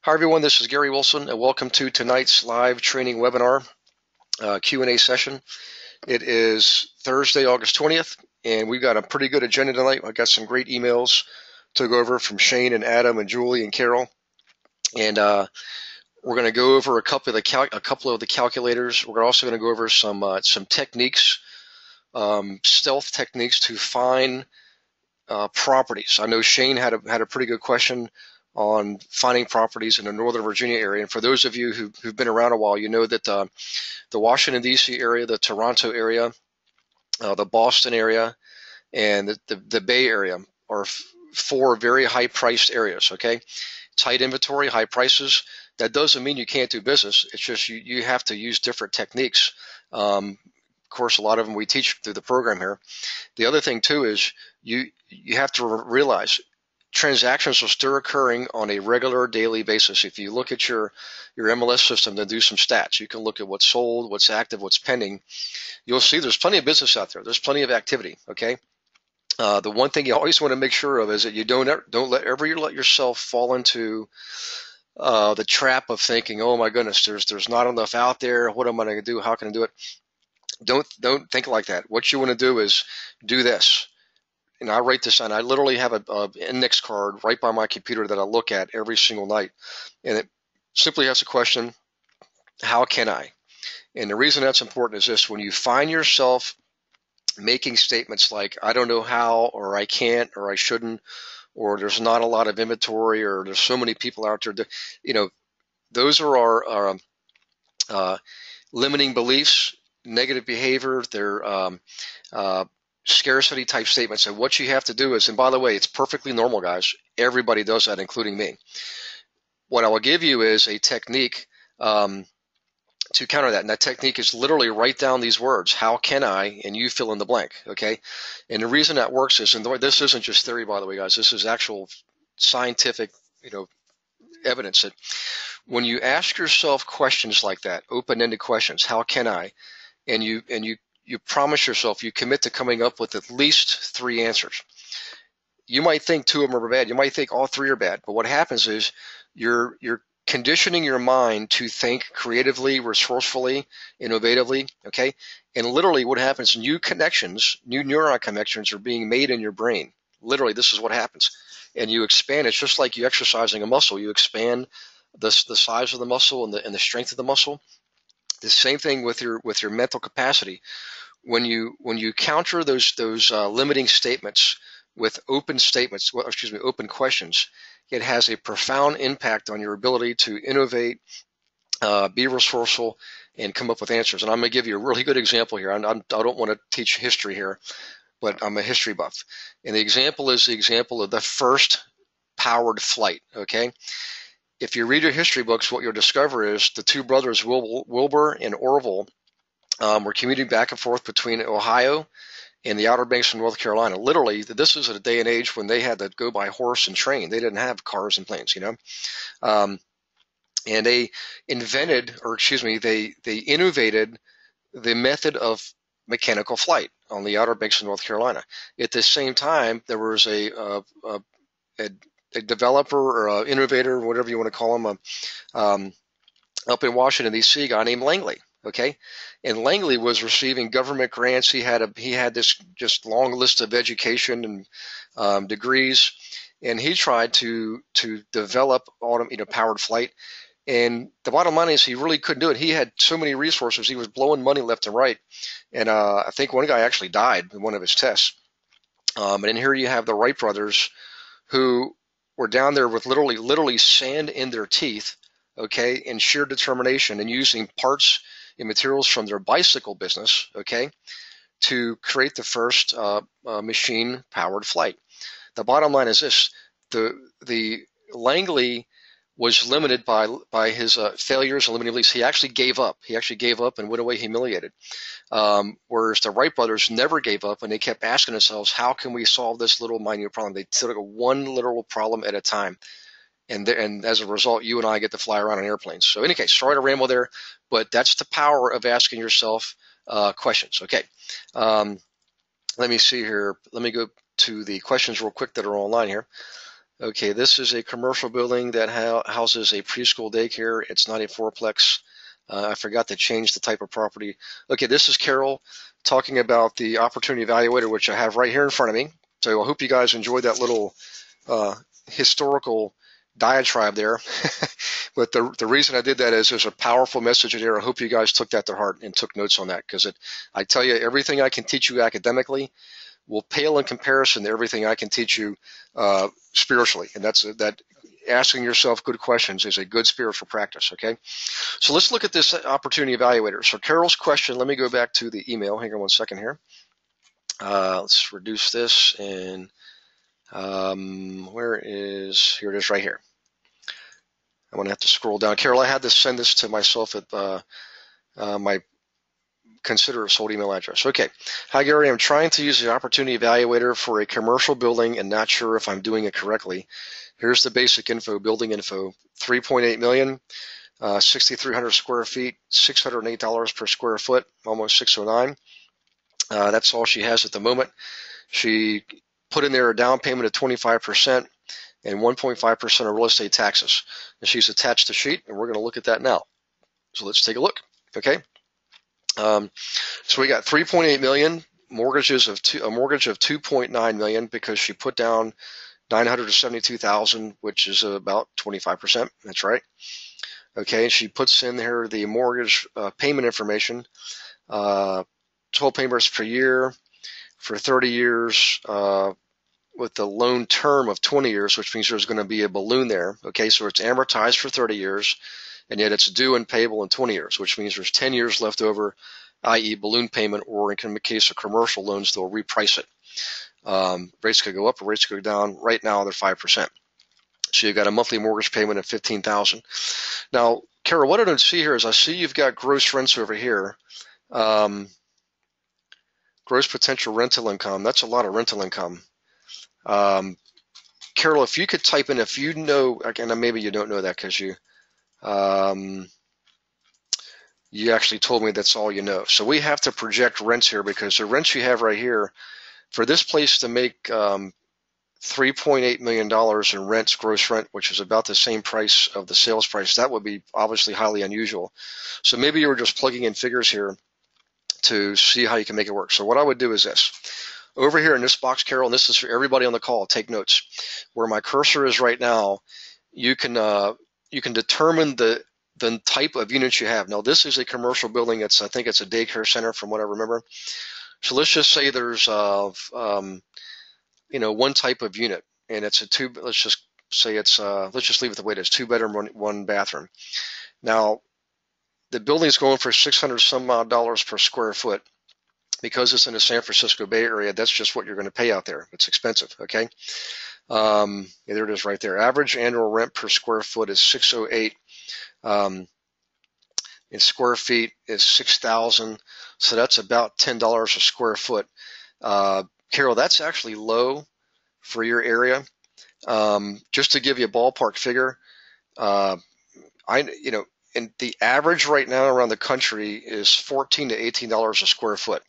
Hi everyone, this is Gary Wilson and welcome to tonight's live training webinar Q&A session. It is Thursday, August 20th, and we've got a pretty good agenda tonight. I've got some great emails to go over from Shane and Adam and Julie and Carol, and we're going to go over a couple of the calculators. We're also going to go over some techniques, stealth techniques to find properties. I know Shane had a pretty good question on finding properties in the Northern Virginia area. And for those of you who've been around a while, you know that the Washington, D.C. area, the Toronto area, the Boston area, and the Bay area are four very high-priced areas, okay? Tight inventory, high prices. That doesn't mean you can't do business. It's just you have to use different techniques. Of course, a lot of them we teach through the program here. The other thing, too, is you have to realize transactions are still occurring on a regular daily basis. If you look at your MLS system to do some stats, you can look at what's sold, what's active, what's pending. You'll see there's plenty of business out there. There's plenty of activity, okay? The one thing you always want to make sure of is that you don't let yourself fall into the trap of thinking, oh my goodness, there's not enough out there. What am I going to do? How can I do it? Don't think like that. What you want to do is do this. And I write this on. I literally have an index card right by my computer that I look at every single night. And it simply has a question, how can I? And the reason that's important is this: when you find yourself making statements like, I don't know how, or I can't, or I shouldn't, or there's not a lot of inventory, or there's so many people out there, those are our limiting beliefs, negative behavior. They're scarcity type statements. And what you have to do is, and by the way, it's perfectly normal, guys. Everybody does that, including me. What I will give you is a technique to counter that. And that technique is literally write down these words, how can I, and you fill in the blank, okay? And the reason that works is, and this isn't just theory, by the way, guys, this is actual scientific, evidence that when you ask yourself questions like that, open-ended questions, how can I, and you promise yourself, you commit to coming up with at least 3 answers. You might think 2 of them are bad. You might think all 3 are bad. But what happens is you're conditioning your mind to think creatively, resourcefully, innovatively, okay? And literally what happens, new neuron connections are being made in your brain. Literally, this is what happens. And you expand. It's just like you exercising a muscle. You expand the size of the muscle and the strength of the muscle. The same thing with your mental capacity. When you counter those limiting statements with open questions, it has a profound impact on your ability to innovate, be resourceful, and come up with answers. And I'm going to give you a really good example here. I don't want to teach history here, but I'm a history buff. And the example is the example of the first powered flight, okay? If you read your history books, what you'll discover is the 2 brothers, Wilbur and Orville, were commuting back and forth between Ohio and the Outer Banks of North Carolina. Literally, this was at a day and age when they had to go by horse and train. They didn't have cars and planes, and they they innovated the method of mechanical flight on the Outer Banks of North Carolina. At the same time, there was a developer or an innovator, whatever you want to call him, up in Washington, D.C., a guy named Langley. Okay, and Langley was receiving government grants. He had this just long list of education and degrees, and he tried to develop powered flight. And the bottom line is he really couldn't do it. He had so many resources. He was blowing money left and right. And I think one guy actually died in one of his tests. And then here you have the Wright brothers, who were down there with literally sand in their teeth, okay, and sheer determination, and using parts and materials from their bicycle business, okay, to create the first machine-powered flight. The bottom line is this: the Langley was limited by his failures and limiting beliefs. He actually gave up. He actually gave up and went away humiliated. Whereas the Wright brothers never gave up, and they kept asking themselves, how can we solve this little minute problem? They took one literal problem at a time. And as a result, you and I get to fly around in airplanes. So in any case, sorry to ramble there, but that's the power of asking yourself questions. Okay. Let me see here. Let me go to the questions real quick that are online here. Okay, this is a commercial building that houses a preschool daycare. It's not a fourplex. I forgot to change the type of property. Okay, this is Carol talking about the opportunity evaluator, which I have right here in front of me. So I hope you guys enjoyed that little historical diatribe there. But the reason I did that is there's a powerful message in here. I hope you guys took that to heart and took notes on that, because I tell you, everything I can teach you academically will pale in comparison to everything I can teach you spiritually. And that asking yourself good questions is a good spiritual practice, okay? So let's look at this opportunity evaluator. So Carol's question, let me go back to the email. Hang on one second here. Let's reduce this, and here it is right here. I'm going to have to scroll down. Carol, I had to send this to myself at my consider a sold email address. Okay. Hi, Gary. I'm trying to use the opportunity evaluator for a commercial building and not sure if I'm doing it correctly. Here's the basic info, building info. 3.8 million, 6,300 square feet, $608 per square foot, almost 609. That's all she has at the moment. She put in there a down payment of 25% and 1.5% of real estate taxes. And she's attached the sheet, and we're going to look at that now. So let's take a look. Okay. So we got 3.8 million, a mortgage of 2.9 million because she put down 972,000, which is about 25%. That's right. Okay, and she puts in here the mortgage payment information, 12 payments per year for 30 years with the loan term of 20 years, which means there's going to be a balloon there. Okay, so it's amortized for 30 years, and yet it's due and payable in 20 years, which means there's 10 years left over, i.e. balloon payment, or in the case of commercial loans, they'll reprice it. Rates could go up or rates could go down. Right now, they're 5%. So you've got a monthly mortgage payment of $15,000. Now, Carol, what I don't see here is I see you've got gross rents over here. Gross potential rental income. That's a lot of rental income. Carol, if you could type in, if you know, again, maybe you don't know that because you actually told me that's all you know. So we have to project rents here, because the rents you have right here, for this place to make $3.8 million in rents, gross rent, which is about the same price of the sales price, that would be obviously highly unusual. So maybe you were just plugging in figures here to see how you can make it work. So what I would do is this. Over here in this box, Carol, and this is for everybody on the call, take notes. Where my cursor is right now, you can determine the type of units you have. Now, this is a commercial building. I think it's a daycare center from what I remember. So let's just say there's one type of unit, and it's a two. Let's just say it's let's just leave it the way it is: 2-bedroom, one bathroom. Now, the building is going for $600 some odd per square foot. Because it's in the San Francisco Bay Area, that's just what you're going to pay out there. It's expensive. Okay. Yeah, there it is right there. Average annual rent per square foot is $608. In square feet is 6,000. So that's about $10 a square foot. Carol, that's actually low for your area. Just to give you a ballpark figure, and the average right now around the country is $14 to $18 a square foot.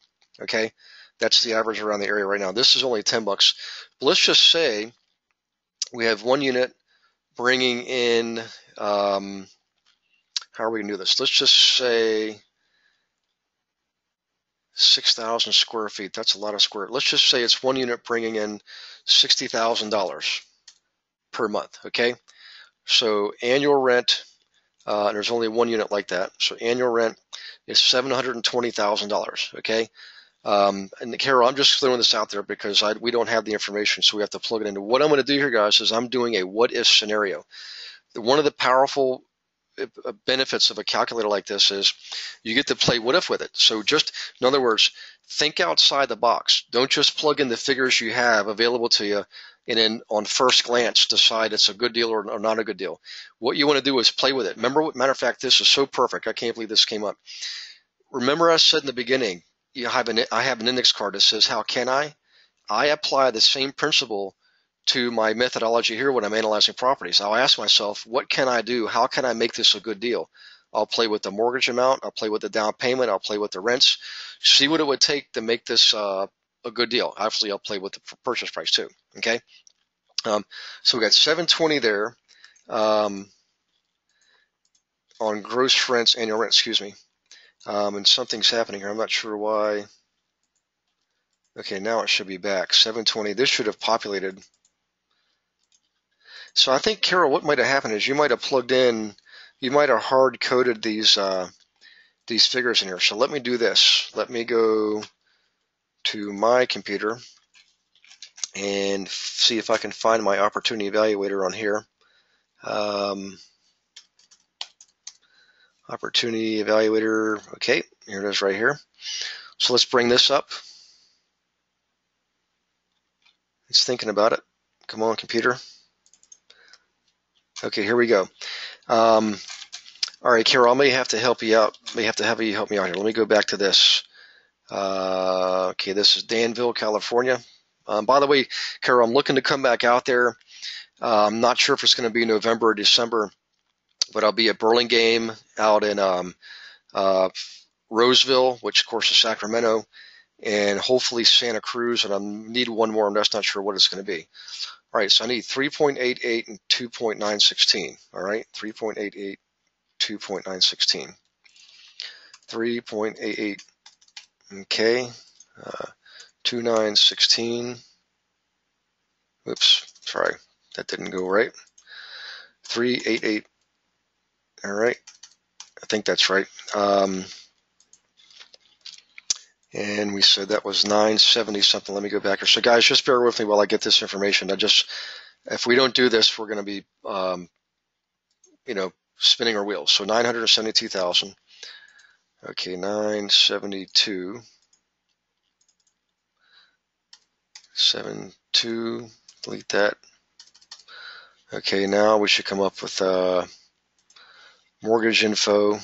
Okay, that's the average around the area right now. This is only $10. But let's just say we have one unit bringing in, how are we going to do this? Let's just say 6,000 square feet. That's a lot of square. Let's just say it's one unit bringing in $60,000 per month. Okay, so annual rent, and there's only one unit like that. So annual rent is $720,000. Okay. And Carol, I'm just throwing this out there because we don't have the information, so we have to plug it into. What I'm going to do here, guys, is I'm doing a what-if scenario. One of the powerful benefits of a calculator like this is you get to play what if with it. So just, in other words, think outside the box. Don't just plug in the figures you have available to you and then on first glance decide it's a good deal or not a good deal. What you want to do is play with it. Remember, matter of fact, this is so perfect. I can't believe this came up. Remember I said in the beginning, I have an index card that says, how can I? I apply the same principle to my methodology here when I'm analyzing properties. I'll ask myself, what can I do? How can I make this a good deal? I'll play with the mortgage amount. I'll play with the down payment. I'll play with the rents. See what it would take to make this a good deal. Obviously, I'll play with the purchase price too. Okay. So we got 720 there on gross rents, annual rent, excuse me. And something's happening here. I'm not sure why. Okay, now it should be back. 720. This should have populated. So I think, Carol, what might have happened is you might have plugged in, you might have hard coded these figures in here. So let me do this. Let me go to my computer and see if I can find my opportunity evaluator on here. Opportunity evaluator. Okay, here it is right here. So let's bring this up. It's thinking about it. Come on, computer. Okay, here we go. All right, Carol, I may have to help you out. May have to have you help me out here. Let me go back to this. Okay, this is Danville, California. By the way, Carol, I'm looking to come back out there. I'm not sure if it's going to be November or December, but I'll be at Burlingame out in Roseville, which of course is Sacramento, and hopefully Santa Cruz, and I need one more. I'm just not sure what it's going to be. All right, so I need 3.88 and 2.916. All right, 3.88, 2.916. 3.88. Okay, 2.916. Oops, sorry, that didn't go right. 3.88. All right, I think that's right. And we said that was 970 something. Let me go back here. So guys, just bear with me while I get this information. If we don't do this, we're going to be, spinning our wheels. So 972,000. Okay, 972. 72. Delete that. Okay, now we should come up with mortgage info,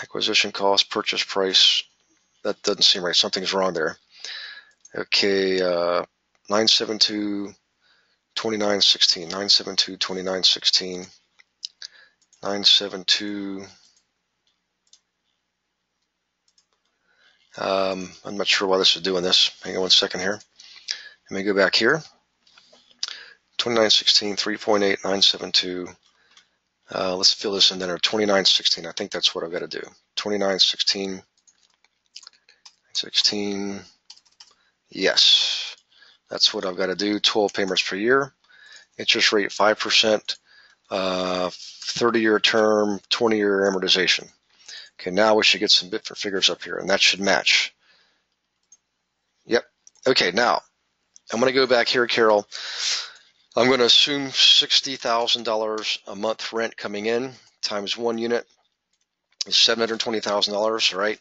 acquisition cost, purchase price. That doesn't seem right. Something's wrong there. Okay, 972, 2916, 972, 2916, 972. I'm not sure why this is doing this. Hang on one second here. Let me go back here. 2916, 3.8, 972. Let's fill this in then, or 2916. I think that's what I've got to do. 2916. 16. Yes, that's what I've got to do. 12 payments per year. Interest rate 5%. 30-year term, 20-year amortization. Okay, now we should get some different figures up here, and that should match. Yep. Okay, now I'm going to go back here, Carol. I'm going to assume $60,000 a month rent coming in times one unit is $720,000. All right.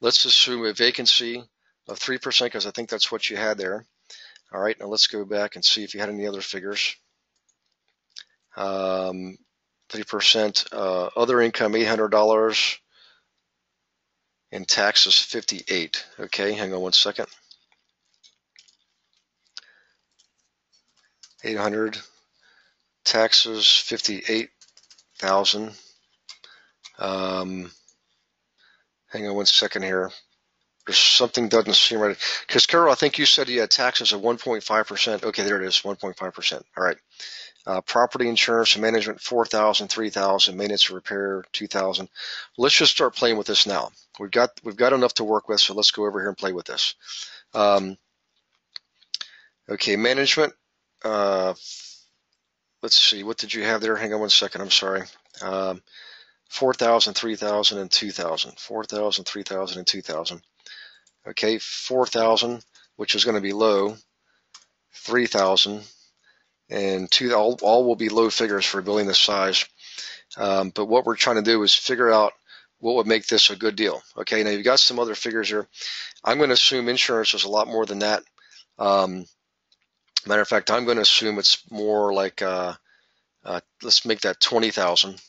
Let's assume a vacancy of 3% because I think that's what you had there. All right. Now let's go back and see if you had any other figures. 3%, other income $800, and taxes $58. Okay, hang on one second. 800, taxes $58,000. Hang on one second here. There's something doesn't seem right. Because Carol, I think you said you had taxes of 1.5%. Okay, there it is, 1.5%. All right. Property insurance and management, $4,000, $3,000, maintenance and repair, $2,000. Let's just start playing with this now. We've got enough to work with, so let's go over here and play with this. Okay, management. Let's see, what did you have there? Hang on one second. I'm sorry. 4,000, 3,000, and 2,000. 4,000, 3,000, and 2,000. Okay, 4,000, which is going to be low. 3,000. And all will be low figures for a building this size. But what we're trying to do is figure out what would make this a good deal. Okay, now you've got some other figures here. I'm going to assume insurance is a lot more than that. Matter of fact, I'm going to assume it's more like, let's make that 20,000.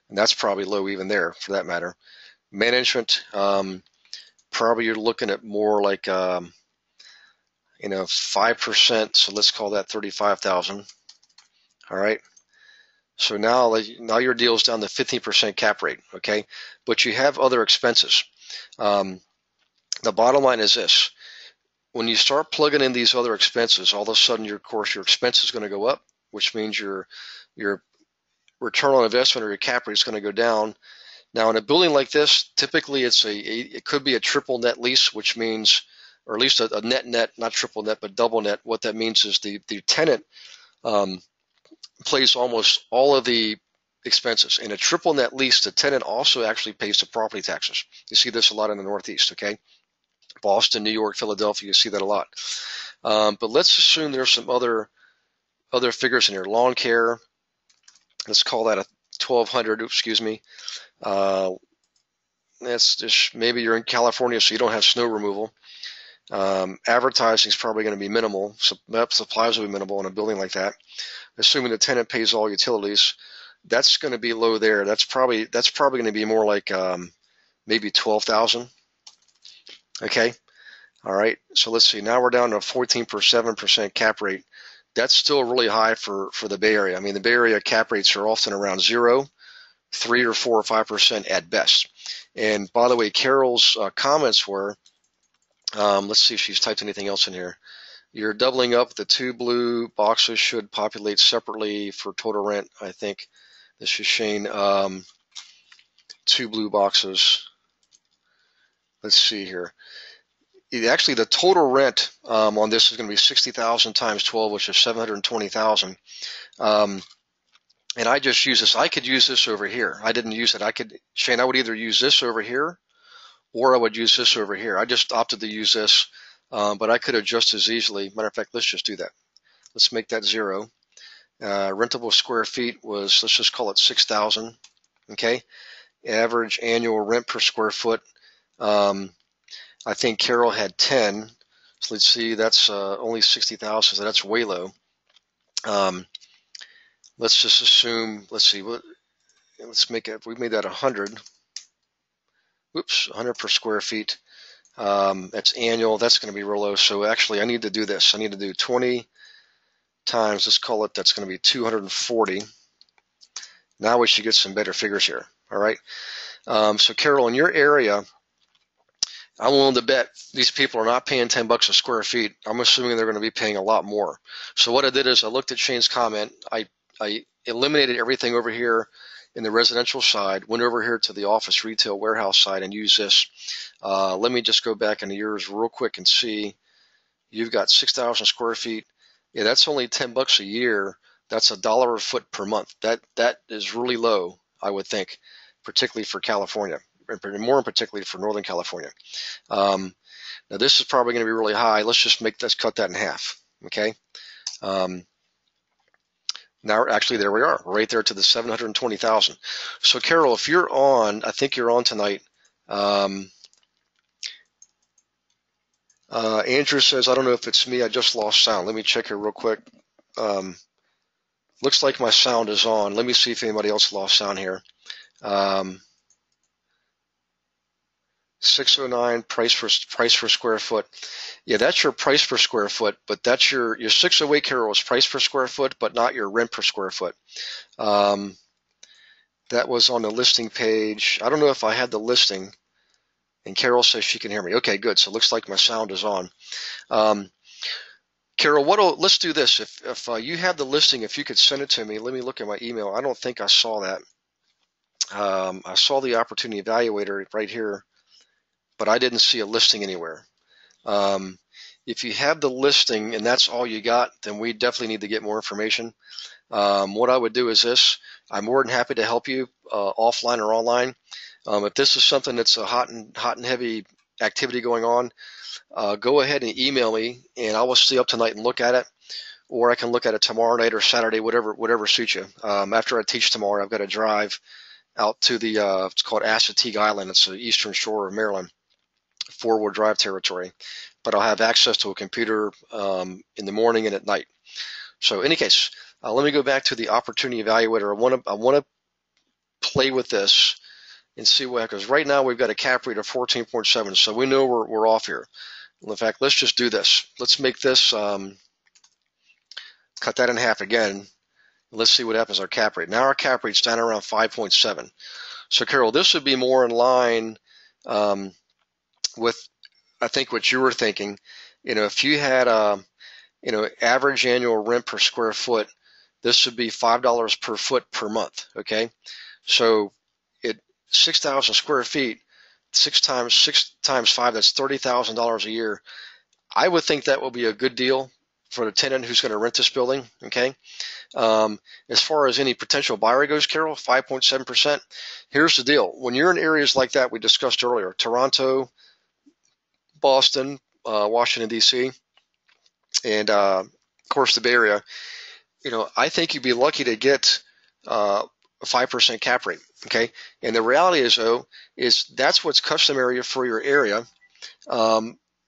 And that's probably low even there for that matter. Management, probably you're looking at more like, 5%. So let's call that 35,000. All right. So now your deal is down to 15% cap rate. Okay. But you have other expenses. The bottom line is this. when you start plugging in these other expenses, all of a sudden, of course, your expense is going to go up, which means your return on investment or your cap rate is going to go down. Now, in a building like this, typically it could be a triple net lease, which means, or at least a net, not triple net, but double net. What that means is the tenant pays almost all of the expenses. In a triple net lease, the tenant also actually pays the property taxes. You see this a lot in the Northeast, okay? Boston, New York, Philadelphia, you see that a lot. But let's assume there's some other figures in here. Lawn care, let's call that a 1,200. Excuse me. That's just, maybe you're in California, so you don't have snow removal. Advertising is probably going to be minimal. Supplies will be minimal in a building like that. Assuming the tenant pays all utilities, that's going to be low there. That's probably going to be more like maybe 12,000. Okay. All right. So let's see. Now we're down to a 14.7% cap rate. That's still really high for the Bay Area. I mean, the Bay Area cap rates are often around 0, 3 or 4 or 5% at best. And by the way, Carol's comments were, let's see if she's typed anything else in here. You're doubling up. The 2 blue boxes should populate separately for total rent. I think this is Shane. 2 blue boxes. Let's see here. Actually, the total rent on this is going to be 60,000 times 12, which is 720,000. And I just use this. I could use this over here. I didn't use it. Shane, I would either use this over here or I would use this over here. I just opted to use this, but I could have just as easily. Matter of fact, let's just do that. Let's make that 0. Rentable square feet was, let's just call it 6,000. Okay. Average annual rent per square foot. I think Carol had 10. So let's see, that's only 60,000. So that's way low. Let's just assume, let's see, let's make it, we made that 100. Whoops, 100 per square feet. That's annual. That's going to be real low. So actually, I need to do this. I need to do 20 times, let's call it, that's going to be 240. Now we should get some better figures here. All right. So Carol, in your area, I'm willing to bet these people are not paying $10 a square feet. I'm assuming they're going to be paying a lot more. So what I did is I looked at Shane's comment. I eliminated everything over here in the residential side, went over here to the office retail warehouse side and used this. Let me just go back into yours real quick and see. You've got 6,000 square feet. Yeah, that's only $10 a year. That's $1 a foot per month. That is really low, I would think, particularly for California. More particularly for Northern California. Now this is probably going to be really high. Let's cut that in half. Okay. Now actually there we are, right there to the 720,000. So Carol, if you're on, I think you're on tonight. Andrew says, I don't know if it's me. I just lost sound. Let me check here real quick. Looks like my sound is on. Let me see if anybody else lost sound here. 609 price per square foot. Yeah, that's your price per square foot, but that's your 608, Carol, is price per square foot, but not your rent per square foot. That was on the listing page. I don't know if I had the listing, and Carol says she can hear me. Okay, good. So it looks like my sound is on. Carol, let's do this. If you have the listing, if you could send it to me, let me look at my email. I don't think I saw that. I saw the opportunity evaluator right here, but I didn't see a listing anywhere. If you have the listing and that's all you got, then we definitely need to get more information. What I would do is this. I'm more than happy to help you offline or online. If this is something that's a hot and heavy activity going on, go ahead and email me, and I will stay up tonight and look at it, or I can look at it tomorrow night or Saturday, whatever suits you. After I teach tomorrow, I've got to drive out to the it's called Assateague Island. It's the eastern shore of Maryland, 4-wheel drive territory. But I'll have access to a computer in the morning and at night. So in any case, let me go back to the opportunity evaluator. I want to play with this and see what happens. Right now we've got a cap rate of 14.7, so we know we're off here. In fact, let's just do this. Let's make this cut that in half again. Let's see what happens. Our cap rate. Now our cap rate's down around 5.7. So Carol, this would be more in line with, I think, what you were thinking. if you had average annual rent per square foot, this would be $5 per foot per month. Okay, so 6,000 square feet, six times five, that's $30,000 a year. I would think that will be a good deal for the tenant who's going to rent this building. Okay. As far as any potential buyer goes, Carol, 5.7%. Here's the deal. When you're in areas like that we discussed earlier, Toronto, Boston, Washington, D.C., and of course the Bay Area, I think you'd be lucky to get a 5% cap rate. Okay. And the reality is, though, is that's what's customary for your area.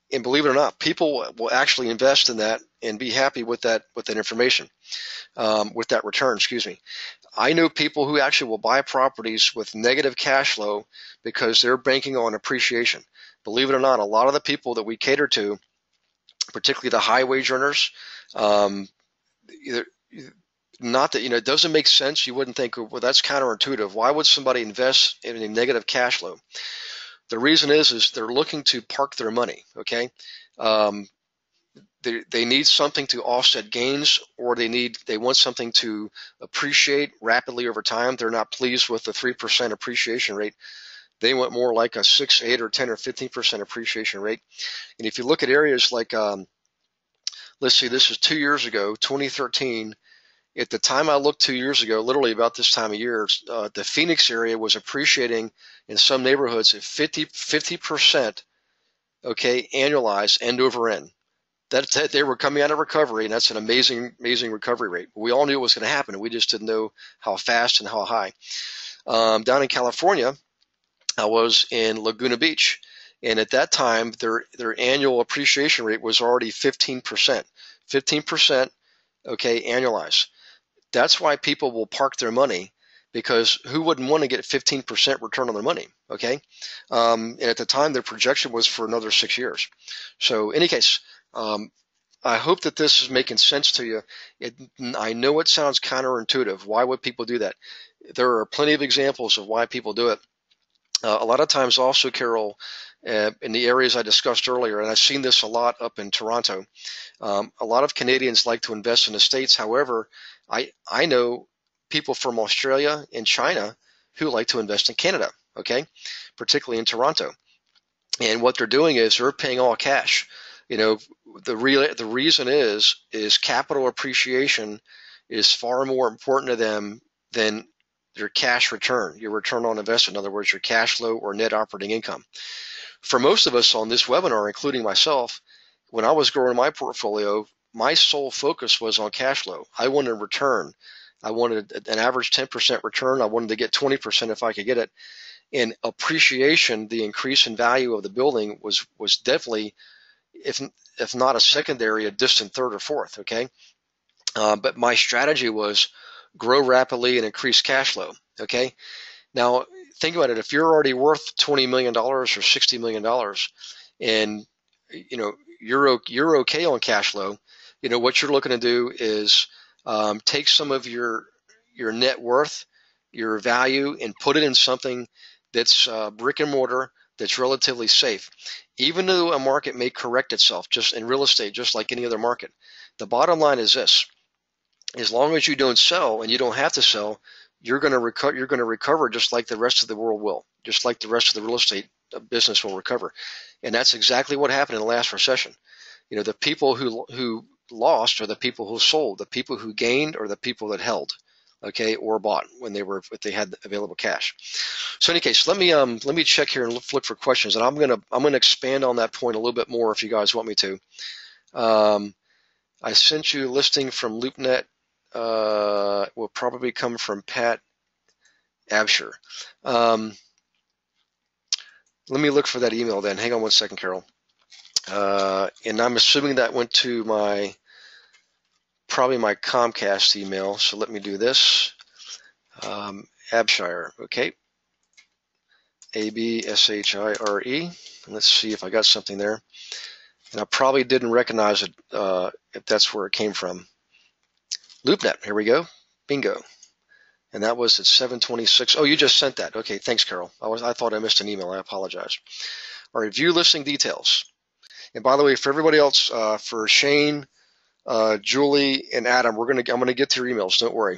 And believe it or not, people will actually invest in that and be happy with that information, with that return, excuse me. I know people who actually will buy properties with negative cash flow because they're banking on appreciation. Believe it or not, a lot of the people that we cater to, particularly the high wage earners, not that, it doesn't make sense. You wouldn't think, well, that's counterintuitive. Why would somebody invest in a negative cash flow? The reason is they're looking to park their money. Okay. They need something to offset gains, or they want something to appreciate rapidly over time. They're not pleased with the 3% appreciation rate. They want more like a 6, 8, or 10, or 15% appreciation rate. And if you look at areas like, let's see, this is 2 years ago, 2013. At the time I looked 2 years ago, literally about this time of year, the Phoenix area was appreciating in some neighborhoods at 50%, okay, annualized, end over end. That they were coming out of recovery, and that's an amazing recovery rate. We all knew it was going to happen, and we just didn't know how fast and how high. Down in California, I was in Laguna Beach, and at that time, their annual appreciation rate was already 15%. 15%, okay, annualized. That's why people will park their money, because who wouldn't want to get 15% return on their money, okay? And at the time, their projection was for another 6 years. So in any case, I hope that this is making sense to you. I know it sounds counterintuitive. Why would people do that? There are plenty of examples of why people do it. A lot of times also, Carol, in the areas I discussed earlier, and I've seen this a lot up in Toronto, a lot of Canadians like to invest in the States. However, I know people from Australia and China who like to invest in Canada, okay, particularly in Toronto. And what they're doing is they're paying all cash. The reason is capital appreciation is far more important to them than your cash return, your return on investment. In other words, your cash flow or net operating income. For most of us on this webinar, including myself, when I was growing my portfolio, my sole focus was on cash flow. I wanted a return. I wanted an average 10% return. I wanted to get 20% if I could get it. And appreciation, the increase in value of the building was definitely, if not a secondary, a distant third or fourth, okay? But my strategy was grow rapidly and increase cash flow, okay? Now, think about it. If you're already worth $20 million or $60 million and, you're okay on cash flow, what you're looking to do is take some of your net worth, your value, and put it in something that's brick and mortar, that's relatively safe. Even though a market may correct itself, just in real estate, just like any other market, the bottom line is this: as long as you don't sell, and you don't have to sell, you're going to recover. You're going to recover just like the rest of the world will, just like the rest of the real estate business will recover. And that's exactly what happened in the last recession. The people who lost are the people who sold. The people who gained are the people that held, okay, or bought if they had available cash. So in any case, let me check here and look for questions, and I'm gonna expand on that point a little bit more if you guys want me to. I sent you a listing from LoopNet. Will probably come from Pat Absher. Let me look for that email then. Hang on one second, Carol. And I'm assuming that went to probably my Comcast email. So let me do this. Abshire, okay. Abshire. Let's see if I got something there. And I probably didn't recognize it if that's where it came from. LoopNet, here we go. Bingo. And that was at 7:26. Oh, you just sent that. Okay, thanks, Carol. I thought I missed an email. I apologize. All right, view listing details. And by the way, for everybody else, for Shane, Julie, and Adam, I'm gonna get to your emails. Don't worry.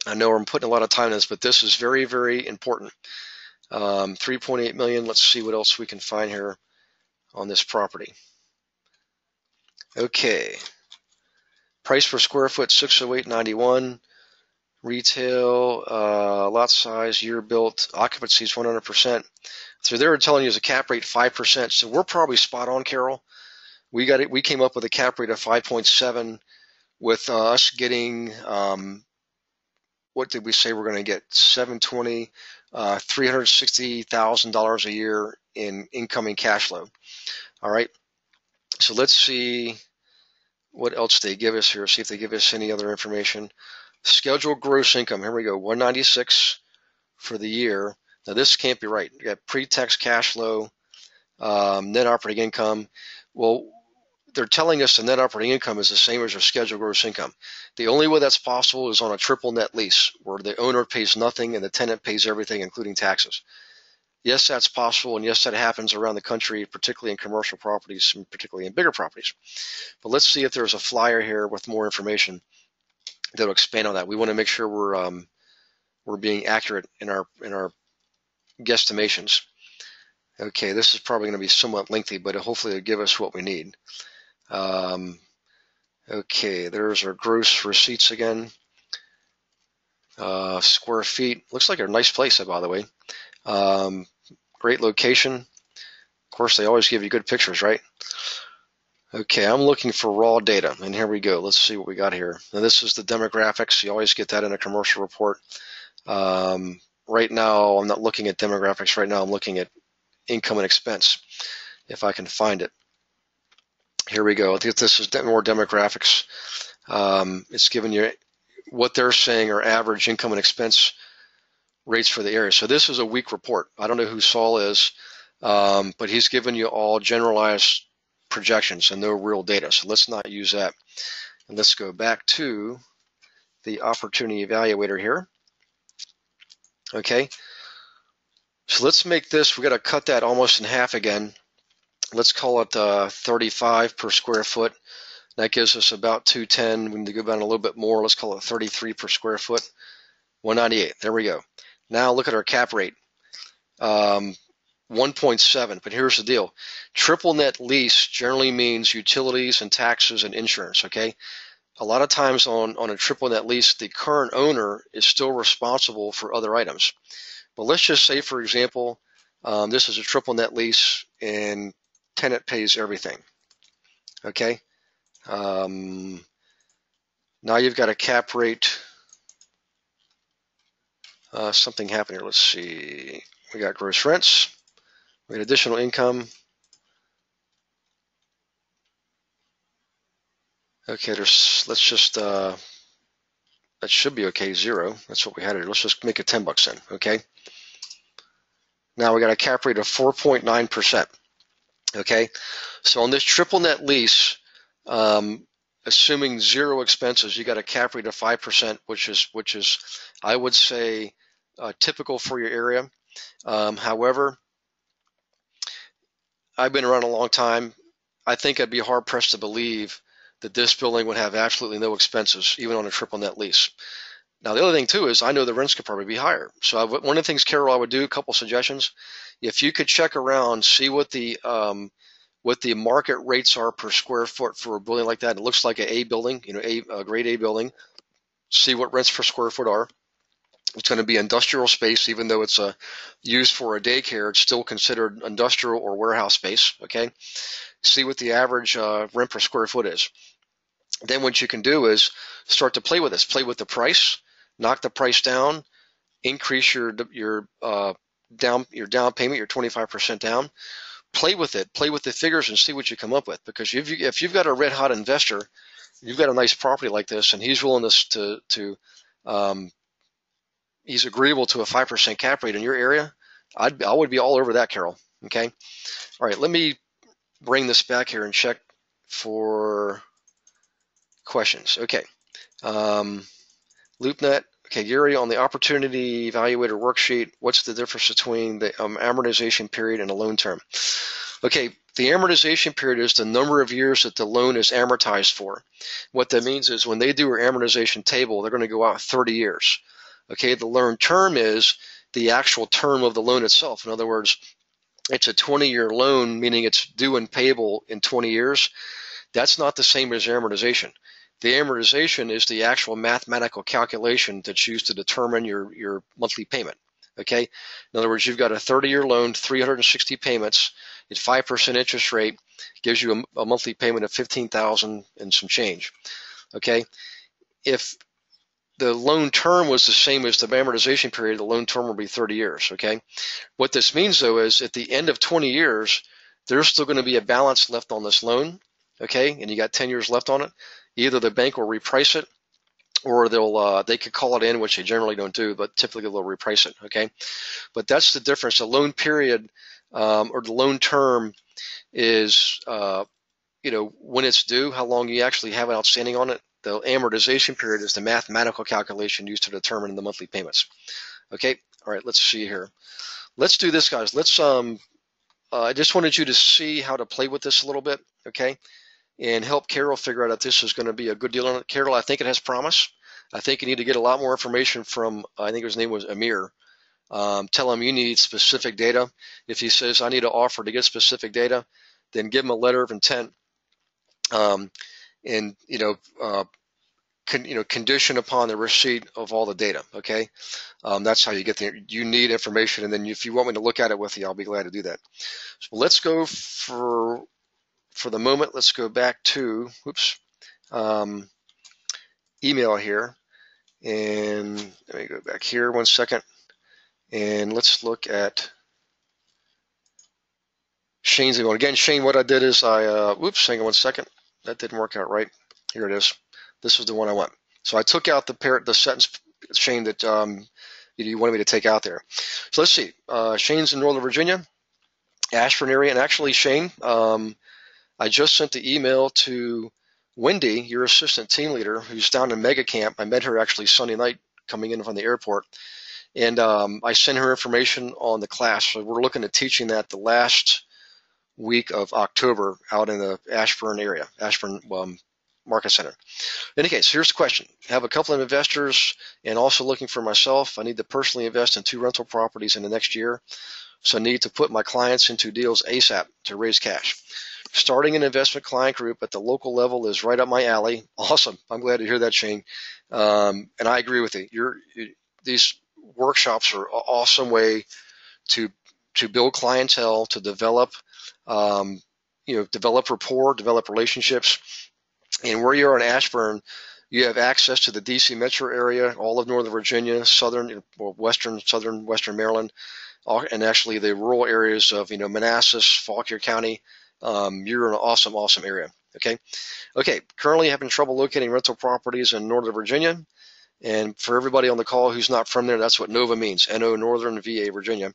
I know I'm putting a lot of time in this, but this is very, very important. 3.8 million. Let's see what else we can find here on this property. Okay. Price per square foot, 608.91. Retail, lot size, year built, occupancy is 100%. So they were telling you is a cap rate 5%. So we're probably spot on, Carol. We came up with a cap rate of 5.7 with us getting, what did we say we're going to get? 720, $360,000 a year in incoming cash flow. All right. So let's see what else they give us here. See if they give us any other information. Scheduled gross income. Here we go. 196 for the year. Now this can't be right. You got pre-tax cash flow, net operating income. Well, they're telling us the net operating income is the same as our scheduled gross income. The only way that's possible is on a triple net lease where the owner pays nothing and the tenant pays everything, including taxes. Yes, that's possible, and yes, that happens around the country, particularly in commercial properties, and particularly in bigger properties. But let's see if there's a flyer here with more information that'll expand on that. We want to make sure we're being accurate in our guesstimations. Okay, this is probably going to be somewhat lengthy, but hopefully it'll give us what we need. Okay, there's our gross receipts again. Square feet. Looks like a nice place, by the way. Great location. Of course, they always give you good pictures, right? Okay, I'm looking for raw data, and here we go. Let's see what we got here. Now, this is the demographics. You always get that in a commercial report. Right now, I'm not looking at demographics right now. I'm looking at income and expense, if I can find it. Here we go. I think this is more demographics. It's giving you what they're saying are average income and expense rates for the area. So this is a weak report. I don't know who Saul is, but he's given you all generalized projections and no real data. So let's not use that. And let's go back to the opportunity evaluator here. Okay. So let's make this, we got to cut that almost in half again. Let's call it 35 per square foot. That gives us about 210. We need to go down a little bit more. Let's call it 33 per square foot. 198. There we go. Now look at our cap rate. 1.7. But here's the deal. Triple net lease generally means utilities and taxes and insurance. Okay. A lot of times on a triple net lease, the current owner is still responsible for other items. But let's just say, for example, this is a triple net lease and tenant pays everything. Okay. Now you've got a cap rate. Something happened here. Let's see. We got gross rents. We got additional income. Okay, let's just, that should be okay, 0. That's what we had here. Let's just make it $10 in, okay? Now we got a cap rate of 4.9%, okay? So on this triple net lease, assuming 0 expenses, you got a cap rate of 5%, which is, I would say, typical for your area. However, I've been around a long time. I think I'd be hard pressed to believe that this building would have absolutely no expenses, even on a triple net lease. Now, the other thing too is I know the rents could probably be higher. So one of the things, Carol, I would do, a couple suggestions. If you could check around, see what the market rates are per square foot for a building like that. It looks like an A building, a grade A building. See what rents per square foot are. It's going to be industrial space, even though it's used for a daycare. It's still considered industrial or warehouse space. Okay. See what the average rent per square foot is. Then what you can do is start to play with this. Play with the price, knock the price down, increase your down payment, your 25% down. Play with it. Play with the figures and see what you come up with. Because if you've got a red hot investor, you've got a nice property like this, and he's willing to he's agreeable to a 5% cap rate in your area, I would be all over that, Carol. Okay. All right. Let me bring this back here and check for questions. Okay. LoopNet. Okay, Gary, on the opportunity evaluator worksheet, what's the difference between the amortization period and a loan term? Okay, The amortization period is the number of years that the loan is amortized for. What that means is when they do our amortization table, they're going to go out 30 years. Okay, the loan term is the actual term of the loan itself. In other words, it's a 20-year loan, meaning it's due and payable in 20 years. That's not the same as amortization. The amortization is the actual mathematical calculation that's used to determine your monthly payment. Okay, in other words, you've got a 30-year loan, 360 payments at 5% interest rate, gives you a monthly payment of $15,000 and some change. Okay, if the loan term was the same as the amortization period, the loan term will be 30 years. Okay, what this means though is at the end of 20 years, there's still going to be a balance left on this loan. Okay, and you got 10 years left on it. Either the bank will reprice it, or they could call it in, which they generally don't do, but typically they'll reprice it. Okay, but that's the difference. The loan period or the loan term is when it's due, how long you actually have outstanding on it. The amortization period is the mathematical calculation used to determine the monthly payments. Okay, all right, let's see here. Let's do this, guys. Let's I just wanted you to see how to play with this a little bit, okay, and help Carol figure out if this is going to be a good deal on it. Carol, I think it has promise. I think you need to get a lot more information from, I think his name was Amir. Tell him you need specific data. If he says, I need an offer to get specific data, then give him a letter of intent. And condition upon the receipt of all the data. Okay, that's how you get there. You need information, and then if you want me to look at it with you, I'll be glad to do that. So let's go for the moment. Let's go back to email here, and let me go back here 1 second, and let's look at Shane's email again. Shane, what I did is hang on 1 second. That didn't work out right. Here it is. This is the one I want. So I took out the sentence, Shane, that you wanted me to take out there. So let's see. Shane's in Northern Virginia, Ashburn area. And actually, Shane, I just sent the email to Wendy, your assistant team leader, who's down in Mega Camp. I met her actually Sunday night coming in from the airport. And I sent her information on the class. So we're looking at teaching that the last week of October out in the Ashburn area, Ashburn Market Center. In any case, here's the question. I have a couple of investors and also looking for myself. I need to personally invest in 2 rental properties in the next year. So I need to put my clients into deals ASAP to raise cash. Starting an investment client group at the local level is right up my alley. Awesome. I'm glad to hear that, Shane. And I agree with you. These workshops are an awesome way to build clientele, to develop develop rapport, develop relationships. And where you are in Ashburn, you have access to the DC metro area, all of Northern Virginia, western Maryland, and actually the rural areas of Manassas, Fauquier County. You're in an awesome area. Okay. Currently having trouble locating rental properties in Northern Virginia. And for everybody on the call who's not from there, that's what NOVA means, N-O, Northern VA, Virginia.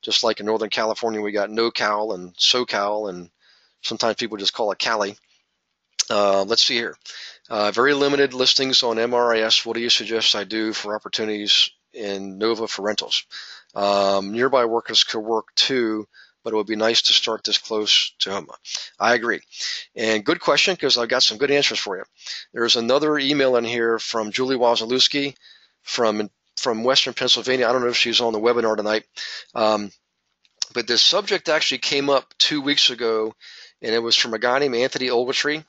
Just like in Northern California, we got NoCal and SoCal, and sometimes people just call it Cali. Let's see here. Very limited listings on MRIS. What do you suggest I do for opportunities in NOVA for rentals? Nearby workers could work too, but it would be nice to start this close to home. I agree. And good question, because I've got some good answers for you. There's another email in here from Julie Wazalewski from Western Pennsylvania. I don't know if she's on the webinar tonight. But this subject actually came up 2 weeks ago, and it was from a guy named Anthony Ogletree.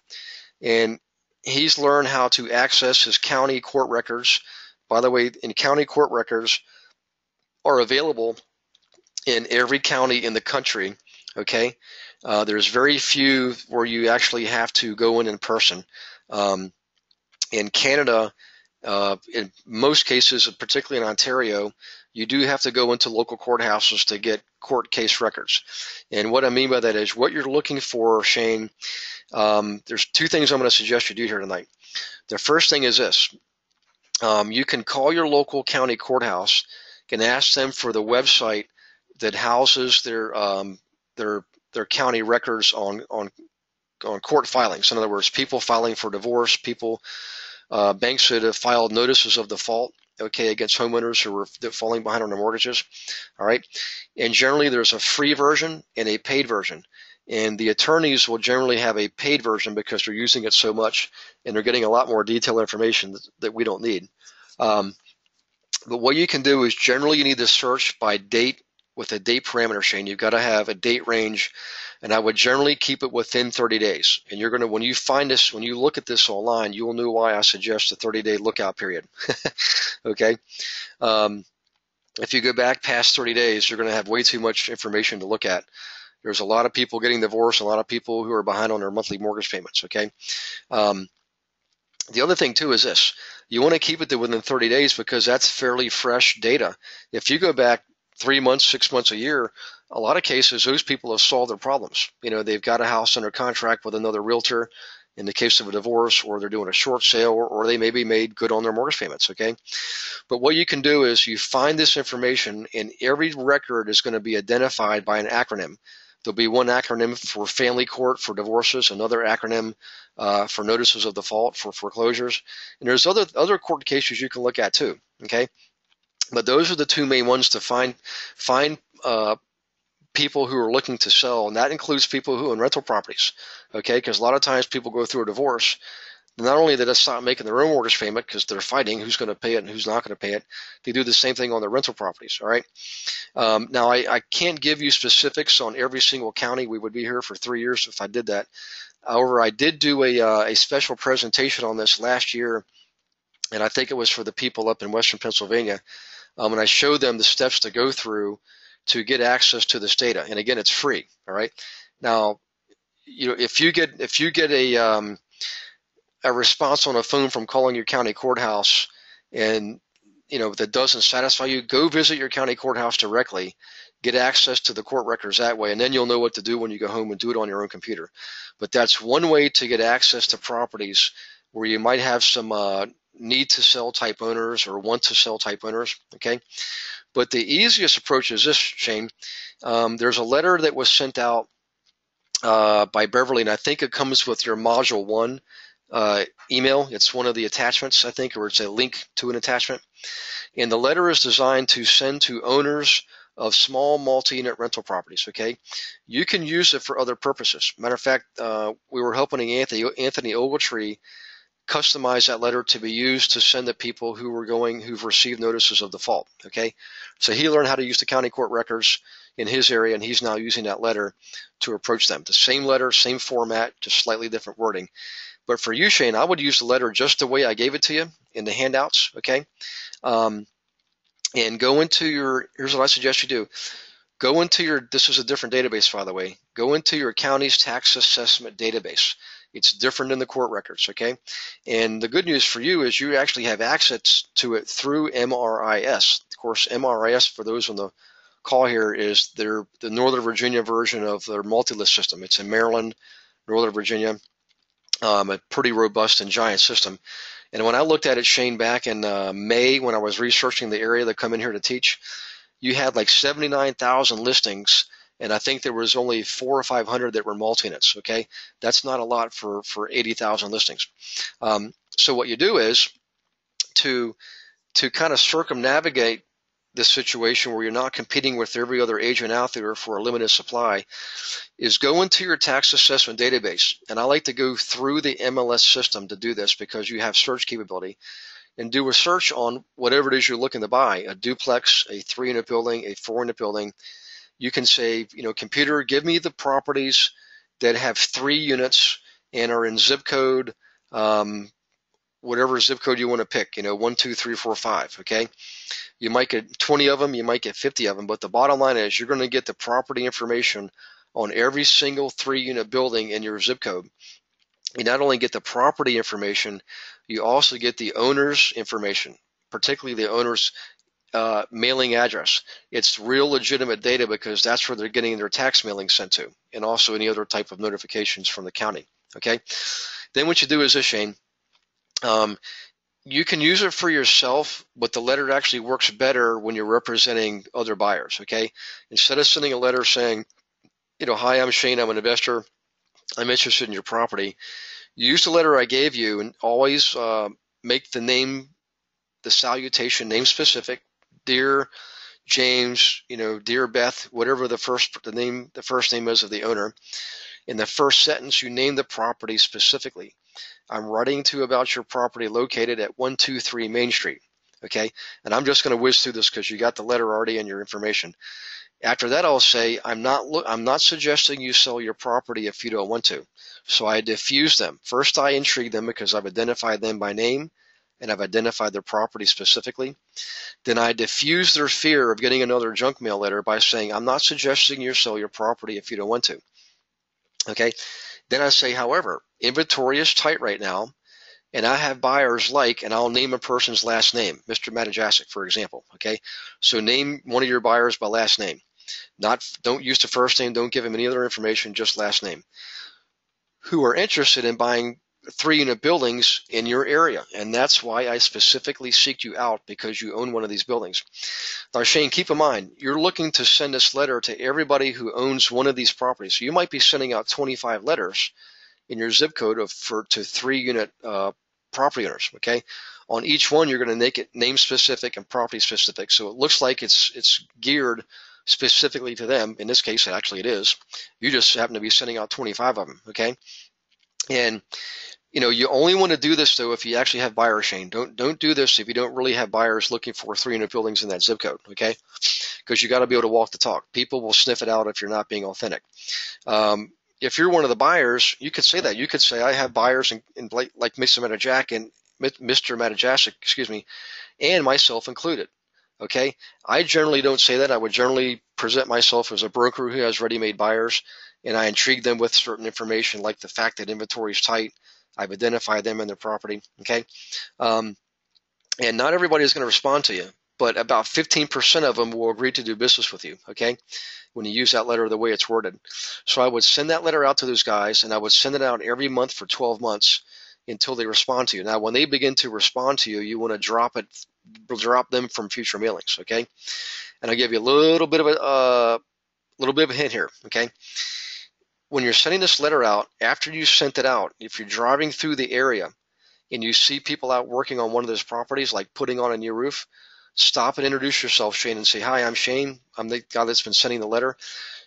And he's learned how to access his county court records. By the way, county court records are available in every county in the country. Okay, there's very few where you actually have to go in person. In Canada, in most cases, particularly in Ontario, you do have to go into local courthouses to get court case records. And what I mean by that is what you're looking for, Shane. There's 2 things I'm going to suggest you do here tonight. The first thing is this. You can call your local county courthouse and ask them for the website that houses their county records on court filings. In other words, people filing for divorce, banks that have filed notices of default, against homeowners who are falling behind on their mortgages. All right. And generally there's a free version and a paid version. and the attorneys will generally have a paid version because they're using it so much and they're getting a lot more detailed information that we don't need. But what you can do is generally you need to search by date with a date parameter, Shane. You've got to have a date range, and I would generally keep it within 30 days. And you're going to, when you find this, when you look at this online, you will know why I suggest a 30-day lookout period. Okay. If you go back past 30 days, you're going to have way too much information to look at. There's a lot of people getting divorced, a lot of people who are behind on their monthly mortgage payments. Okay. The other thing too is this: you want to keep it to within 30 days because that's fairly fresh data. If you go back 3 months, 6 months, a year, a lot of cases those people have solved their problems. They've got a house under contract with another realtor in the case of a divorce, or they're doing a short sale, or they maybe made good on their mortgage payments. Okay. But what you can do is you find this information, and every record is going to be identified by an acronym. There'll be one acronym for family court for divorces, another acronym for notices of default for foreclosures, and there's other court cases you can look at too. Okay, but those are the two main ones to find people who are looking to sell, and that includes people who own rental properties. Okay, because a lot of times people go through a divorce. Not only do they stop making their own mortgage payment because they're fighting who's going to pay it and who's not going to pay it, they do the same thing on their rental properties. All right. Now, I can't give you specifics on every single county. We would be here for 3 years if I did that. However, I did do a special presentation on this last year, and I think it was for the people up in Western Pennsylvania. And I showed them the steps to go through to get access to this data. And again, it's free. All right. Now, if you get a response on a phone from calling your county courthouse and that doesn't satisfy you, go visit your county courthouse directly, get access to the court records that way, and then you'll know what to do when you go home and do it on your own computer. But that's one way to get access to properties where you might have some need to sell type owners or want to sell type owners. Okay. But the easiest approach is this, Shane. There's a letter that was sent out by Beverly, and I think it comes with your module 1 email. It's one of the attachments, I think, or it's a link to an attachment. And the letter is designed to send to owners of small multi-unit rental properties. Okay, you can use it for other purposes. Matter of fact, we were helping Anthony Ogletree customize that letter to be used to send to people who've received notices of default. Okay, so he learned how to use the county court records in his area, and he's now using that letter to approach them. The same letter, same format, just slightly different wording. But for you, Shane, I would use the letter just the way I gave it to you in the handouts, okay? And go into here's what I suggest you do. Go into this is a different database, by the way. Go into your county's tax assessment database. It's different than the court records, okay? And the good news for you is you actually have access to it through MRIS. Of course, MRIS, for those on the call here, is the Northern Virginia version of their multi-list system. It's in Maryland, Northern Virginia. A pretty robust and giant system. And when I looked at it, Shane, back in May when I was researching the area that come in here to teach, you had like 79,000 listings, and I think there was only 400 or 500 that were multi-units. Okay, that's not a lot for 80,000 listings. So what you do is to kind of circumnavigate this situation where you're not competing with every other agent out there for a limited supply, is go into your tax assessment database. And I like to go through the MLS system to do this because you have search capability, and do a search on whatever it is you're looking to buy, a duplex, a 3-unit building, a 4-unit building. You can say, computer, give me the properties that have 3 units and are in zip code, whatever zip code you want to pick, 1, 2, 3, 4, 5, okay? You might get 20 of them, you might get 50 of them, but the bottom line is you're going to get the property information on every single 3-unit building in your zip code. You not only get the property information, you also get the owner's information, particularly the owner's mailing address. It's real legitimate data because that's where they're getting their tax mailing sent to, and also any other type of notifications from the county, okay? Then what you do is this, Shane. You can use it for yourself, but the letter actually works better when you're representing other buyers, okay? Instead of sending a letter saying, hi, I'm Shane, I'm an investor, I'm interested in your property, you use the letter I gave you, and always make the salutation name specific. Dear James, dear Beth, whatever the first name is of the owner. In the first sentence, you name the property specifically. I'm writing to about your property located at 123 Main Street. Okay, and I'm just going to whiz through this because you got the letter already and your information. After that, I'll say, I'm not suggesting you sell your property if you don't want to. So I diffuse them. First, I intrigue them because I've identified them by name and I've identified their property specifically. Then I diffuse their fear of getting another junk mail letter by saying, I'm not suggesting you sell your property if you don't want to. Okay. Then I say, however, inventory is tight right now, and I have buyers and I'll name a person's last name, Mr. Matajasic, for example. Okay. So name one of your buyers by last name. Don't use the first name. Don't give him any other information, just last name. Who are interested in buying 3-unit buildings in your area. And that's why I specifically seeked you out, because you own one of these buildings. Now, Shane, keep in mind, you're looking to send this letter to everybody who owns one of these properties. So you might be sending out 25 letters in your zip code to 3-unit property owners. Okay. On each one, you're going to make it name specific and property specific. So it looks like it's geared specifically to them. In this case, actually it is. You just happen to be sending out 25 of them. Okay. And you only want to do this though if you actually have buyers, Shane. Don't do this if you don't really have buyers looking for 3-unit buildings in that zip code, okay? Because you got to be able to walk the talk. People will sniff it out if you're not being authentic. If you're one of the buyers, you could say that. You could say, I have buyers in like Mr. Matajasic, excuse me, and myself included. Okay, I generally don't say that. I would generally present myself as a broker who has ready-made buyers, and I intrigue them with certain information, like the fact that inventory is tight. I've identified them and their property. Okay, and not everybody is going to respond to you, but about 15% of them will agree to do business with you. Okay, when you use that letter the way it's worded. So I would send that letter out to those guys, and I would send it out every month for 12 months until they respond to you. Now, when they begin to respond to you, you want to drop them from future mailings. Okay, and I'll give you a little bit of a hint here. Okay. When you're sending this letter out, after you sent it out, if you're driving through the area and you see people out working on one of those properties, like putting on a new roof, stop and introduce yourself, Shane, and say, hi, I'm Shane. I'm the guy that's been sending the letter.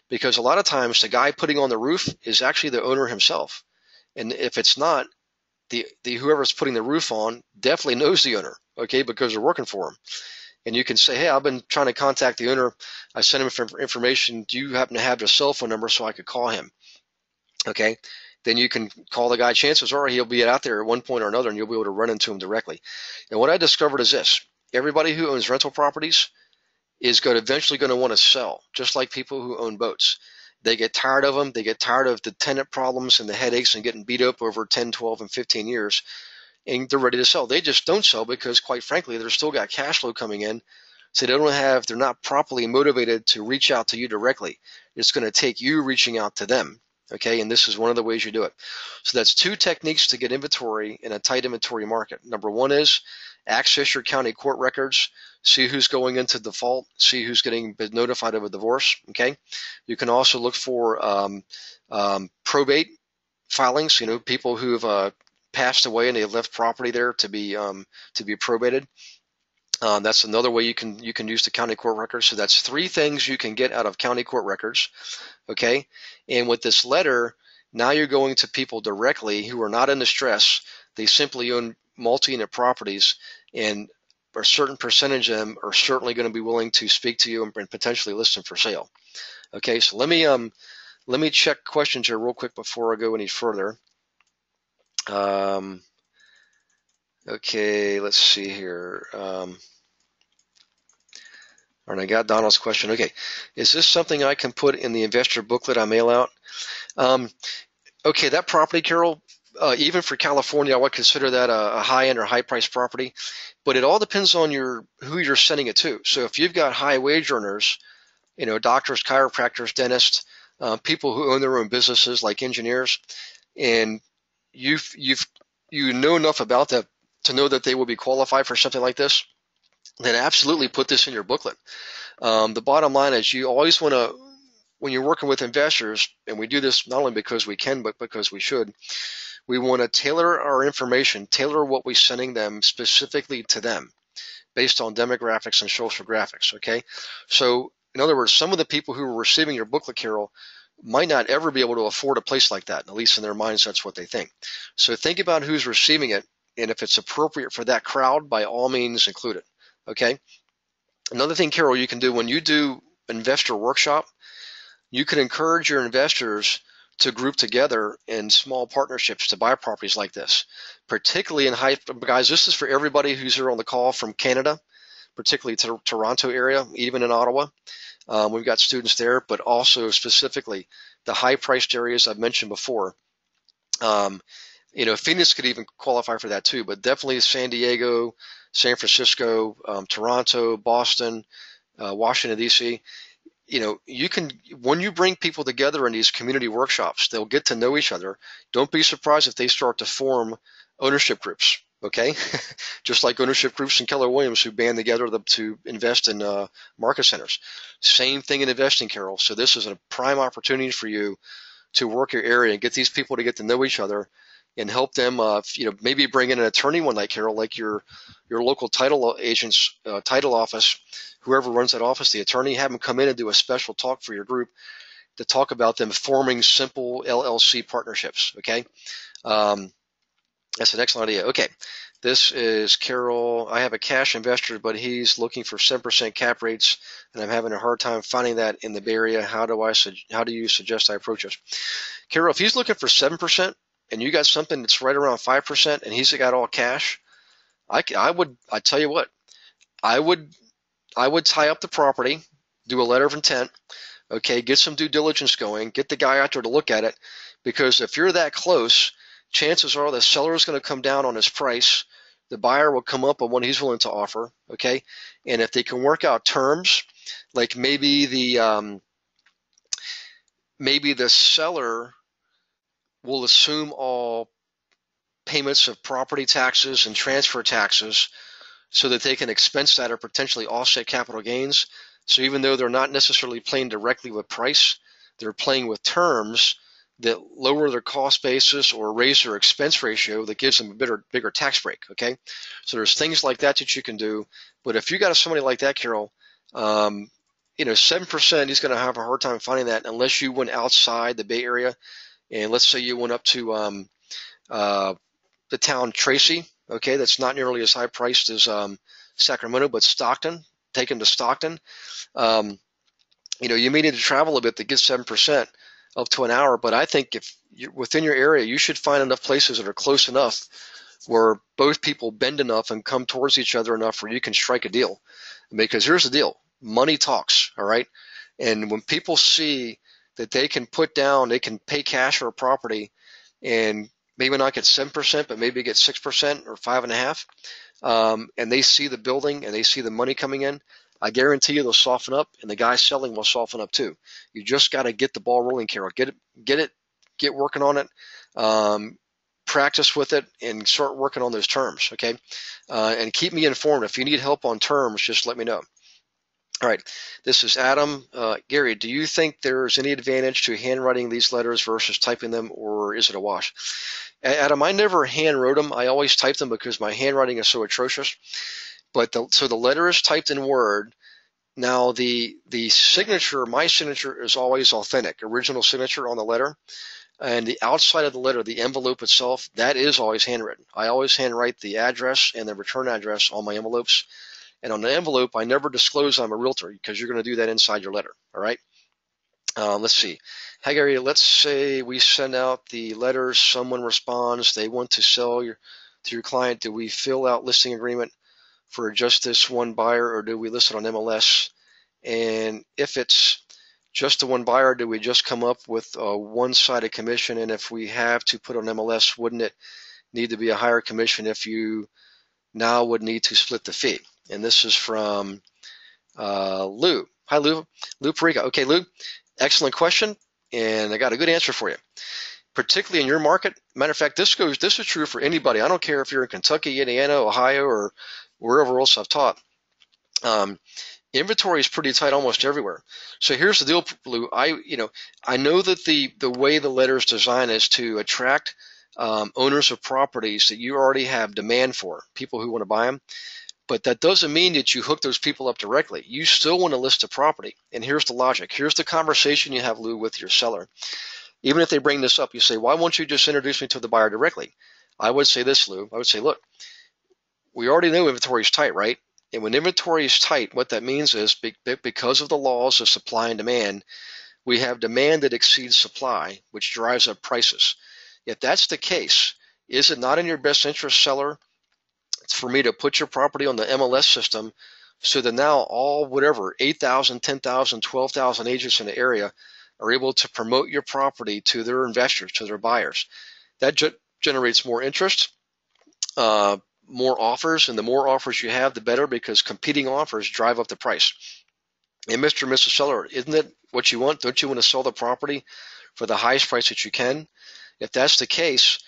Because a lot of times the guy putting on the roof is actually the owner himself. And if it's not, the whoever's putting the roof on definitely knows the owner, okay, because they're working for him. And you can say, hey, I've been trying to contact the owner. I sent him information. Do you happen to have his cell phone number so I could call him? Okay, then you can call the guy. Chances are he'll be out there at one point or another, and you'll be able to run into him directly. And what I discovered is this: everybody who owns rental properties is eventually going to want to sell, just like people who own boats. They get tired of them. They get tired of the tenant problems and the headaches and getting beat up over 10, 12, and 15 years, and they're ready to sell. They just don't sell because, quite frankly, they're still got cash flow coming in, so they're not properly motivated to reach out to you directly. It's going to take you reaching out to them. Okay, and this is one of the ways you do it. So that's 2 techniques to get inventory in a tight inventory market. Number 1 is access your county court records, see who's going into default, see who's getting notified of a divorce. Okay, you can also look for probate filings. People who've passed away and they left property there to be probated. That's another way you can use the county court records. So that's 3 things you can get out of county court records. Okay, and with this letter, now you're going to people directly who are not in distress. They simply own multi-unit properties, and a certain percentage of them are certainly going to be willing to speak to you and potentially list them for sale. Okay, so let me check questions here real quick before I go any further. Okay, let's see here. All right, I got Donald's question. Okay, is this something I can put in the investor booklet I mail out? Okay, that property, Carol, even for California, I would consider that a high-end or high-priced property, but it all depends on who you're sending it to. So if you've got high-wage earners, doctors, chiropractors, dentists, people who own their own businesses like engineers, and you know enough about that to know that they will be qualified for something like this, then absolutely put this in your booklet. The bottom line is you always want to, when you're working with investors, and we do this not only because we can, but because we should, we want to tailor our information, tailor what we're sending them specifically to them. based on demographics and social graphics. Okay, so in other words, some of the people who are receiving your booklet, Carol, might not ever be able to afford a place like that. At least in their minds, that's what they think. So think about who's receiving it, and if it's appropriate for that crowd, by all means include it. Okay. Another thing, Carol, you can do when you do investor workshop, you can encourage your investors to group together in small partnerships to buy properties like this, particularly in high, guys, this is for everybody who's here on the call from Canada, particularly Toronto area, even in Ottawa. We've got students there, but also specifically the high priced areas I've mentioned before. Phoenix could even qualify for that too, but definitely San Diego, San Francisco, Toronto, Boston, Washington, D.C. You can, when you bring people together in these community workshops, they'll get to know each other. Don't be surprised if they start to form ownership groups, okay? Just like ownership groups in Keller Williams who band together to invest in market centers. Same thing in investing, Carol. So this is a prime opportunity for you to work your area and get these people to get to know each other and help them, maybe bring in an attorney one night, Carol, like your local title agent's title office, whoever runs that office, the attorney, have them come in and do a special talk for your group to talk about them forming simple LLC partnerships, okay? That's an excellent idea. Okay, this is Carol. I have a cash investor, but he's looking for 7% cap rates, and I'm having a hard time finding that in the Bay Area. How do you suggest I approach this? Carol, if he's looking for 7%, and you got something that's right around 5%, and he's got all cash, I tell you what, I would tie up the property, do a letter of intent, okay, get some due diligence going, get the guy out there to look at it, because if you're that close, chances are the seller is going to come down on his price, the buyer will come up on what he's willing to offer, okay, and if they can work out terms, like maybe the seller will assume all payments of property taxes and transfer taxes so that they can expense that or potentially offset capital gains. So even though they're not necessarily playing directly with price, they're playing with terms that lower their cost basis or raise their expense ratio that gives them a bigger tax break, okay? So there's things like that you can do. But if you got somebody like that, Carol, 7%, he's going to have a hard time finding that unless you went outside the Bay Area. And let's say you went up to the town Tracy, okay, that's not nearly as high priced as Sacramento, but Stockton, take them to Stockton. You may need to travel a bit to get 7% up to an hour, but I think if you're within your area, you should find enough places that are close enough where both people bend enough and come towards each other enough where you can strike a deal. Because here's the deal, money talks, all right? And when people see that they can pay cash for a property and maybe not get 7%, but maybe get 6% or 5.5%, and they see the building and they see the money coming in, I guarantee you they'll soften up, and the guy selling will soften up too. You just got to get the ball rolling, Carol. Get working on it, practice with it, and start working on those terms, okay? And keep me informed. If you need help on terms, just let me know. All right, this is Adam. Gary, do you think there's any advantage to handwriting these letters versus typing them, or is it a wash? Adam, I never handwrote them. I always typed them because my handwriting is so atrocious. But so the letter is typed in Word. Now the signature, my signature is always authentic, original signature on the letter. And the outside of the letter, the envelope itself, that is always handwritten. I always handwrite the address and the return address on my envelopes. And on the envelope, I never disclose I'm a realtor because you're going to do that inside your letter. All right. Let's see. Hi, Gary. Let's say we send out the letters. Someone responds. They want to sell to your client. Do we fill out listing agreement for just this one buyer, or do we list it on MLS? And if it's just the one buyer, do we just come up with a one-sided commission? And if we have to put on MLS, wouldn't it need to be a higher commission if you now would need to split the fee? And this is from Lou. Hi, Lou. Lou Perica. Okay, Lou, excellent question, and I got a good answer for you. Particularly in your market. Matter of fact, this is true for anybody. I don't care if you're in Kentucky, Indiana, Ohio, or wherever else I've taught. Inventory is pretty tight almost everywhere. So here's the deal, Lou. I know that the way the letter is designed is to attract owners of properties that you already have demand for, people who want to buy them. But that doesn't mean that you hook those people up directly. You still want to list a property. And here's the logic. Here's the conversation you have, Lou, with your seller. Even if they bring this up, you say, why won't you just introduce me to the buyer directly? I would say this, Lou. I would say, look, we already know inventory is tight, right? And when inventory is tight, what that means is because of the laws of supply and demand, we have demand that exceeds supply, which drives up prices. If that's the case, is it not in your best interest, seller, for me to put your property on the MLS system so that now all whatever 8,000, 10,000, 12,000 agents in the area are able to promote your property to their investors, to their buyers? That generates more interest, more offers, and the more offers you have, the better, because competing offers drive up the price. And Mr. and Mrs. Seller, isn't it what you want? Don't you want to sell the property for the highest price that you can? If that's the case,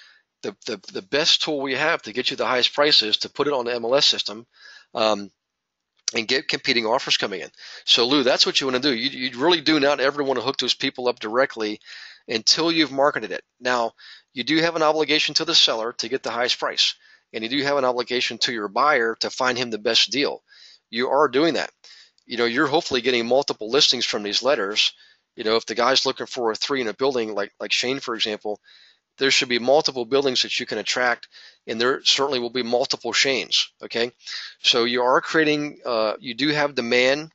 the best tool we have to get you the highest price is to put it on the MLS system and get competing offers coming in. So, Lou, that's what you want to do. You really do not ever want to hook those people up directly until you've marketed it. Now, you do have an obligation to the seller to get the highest price, and you do have an obligation to your buyer to find him the best deal. You are doing that. You're hopefully getting multiple listings from these letters. If the guy's looking for a 3 in a building, like Shane, for example, there should be multiple buildings that you can attract, and there certainly will be multiple Shanes. Okay, so you are creating, you do have demand.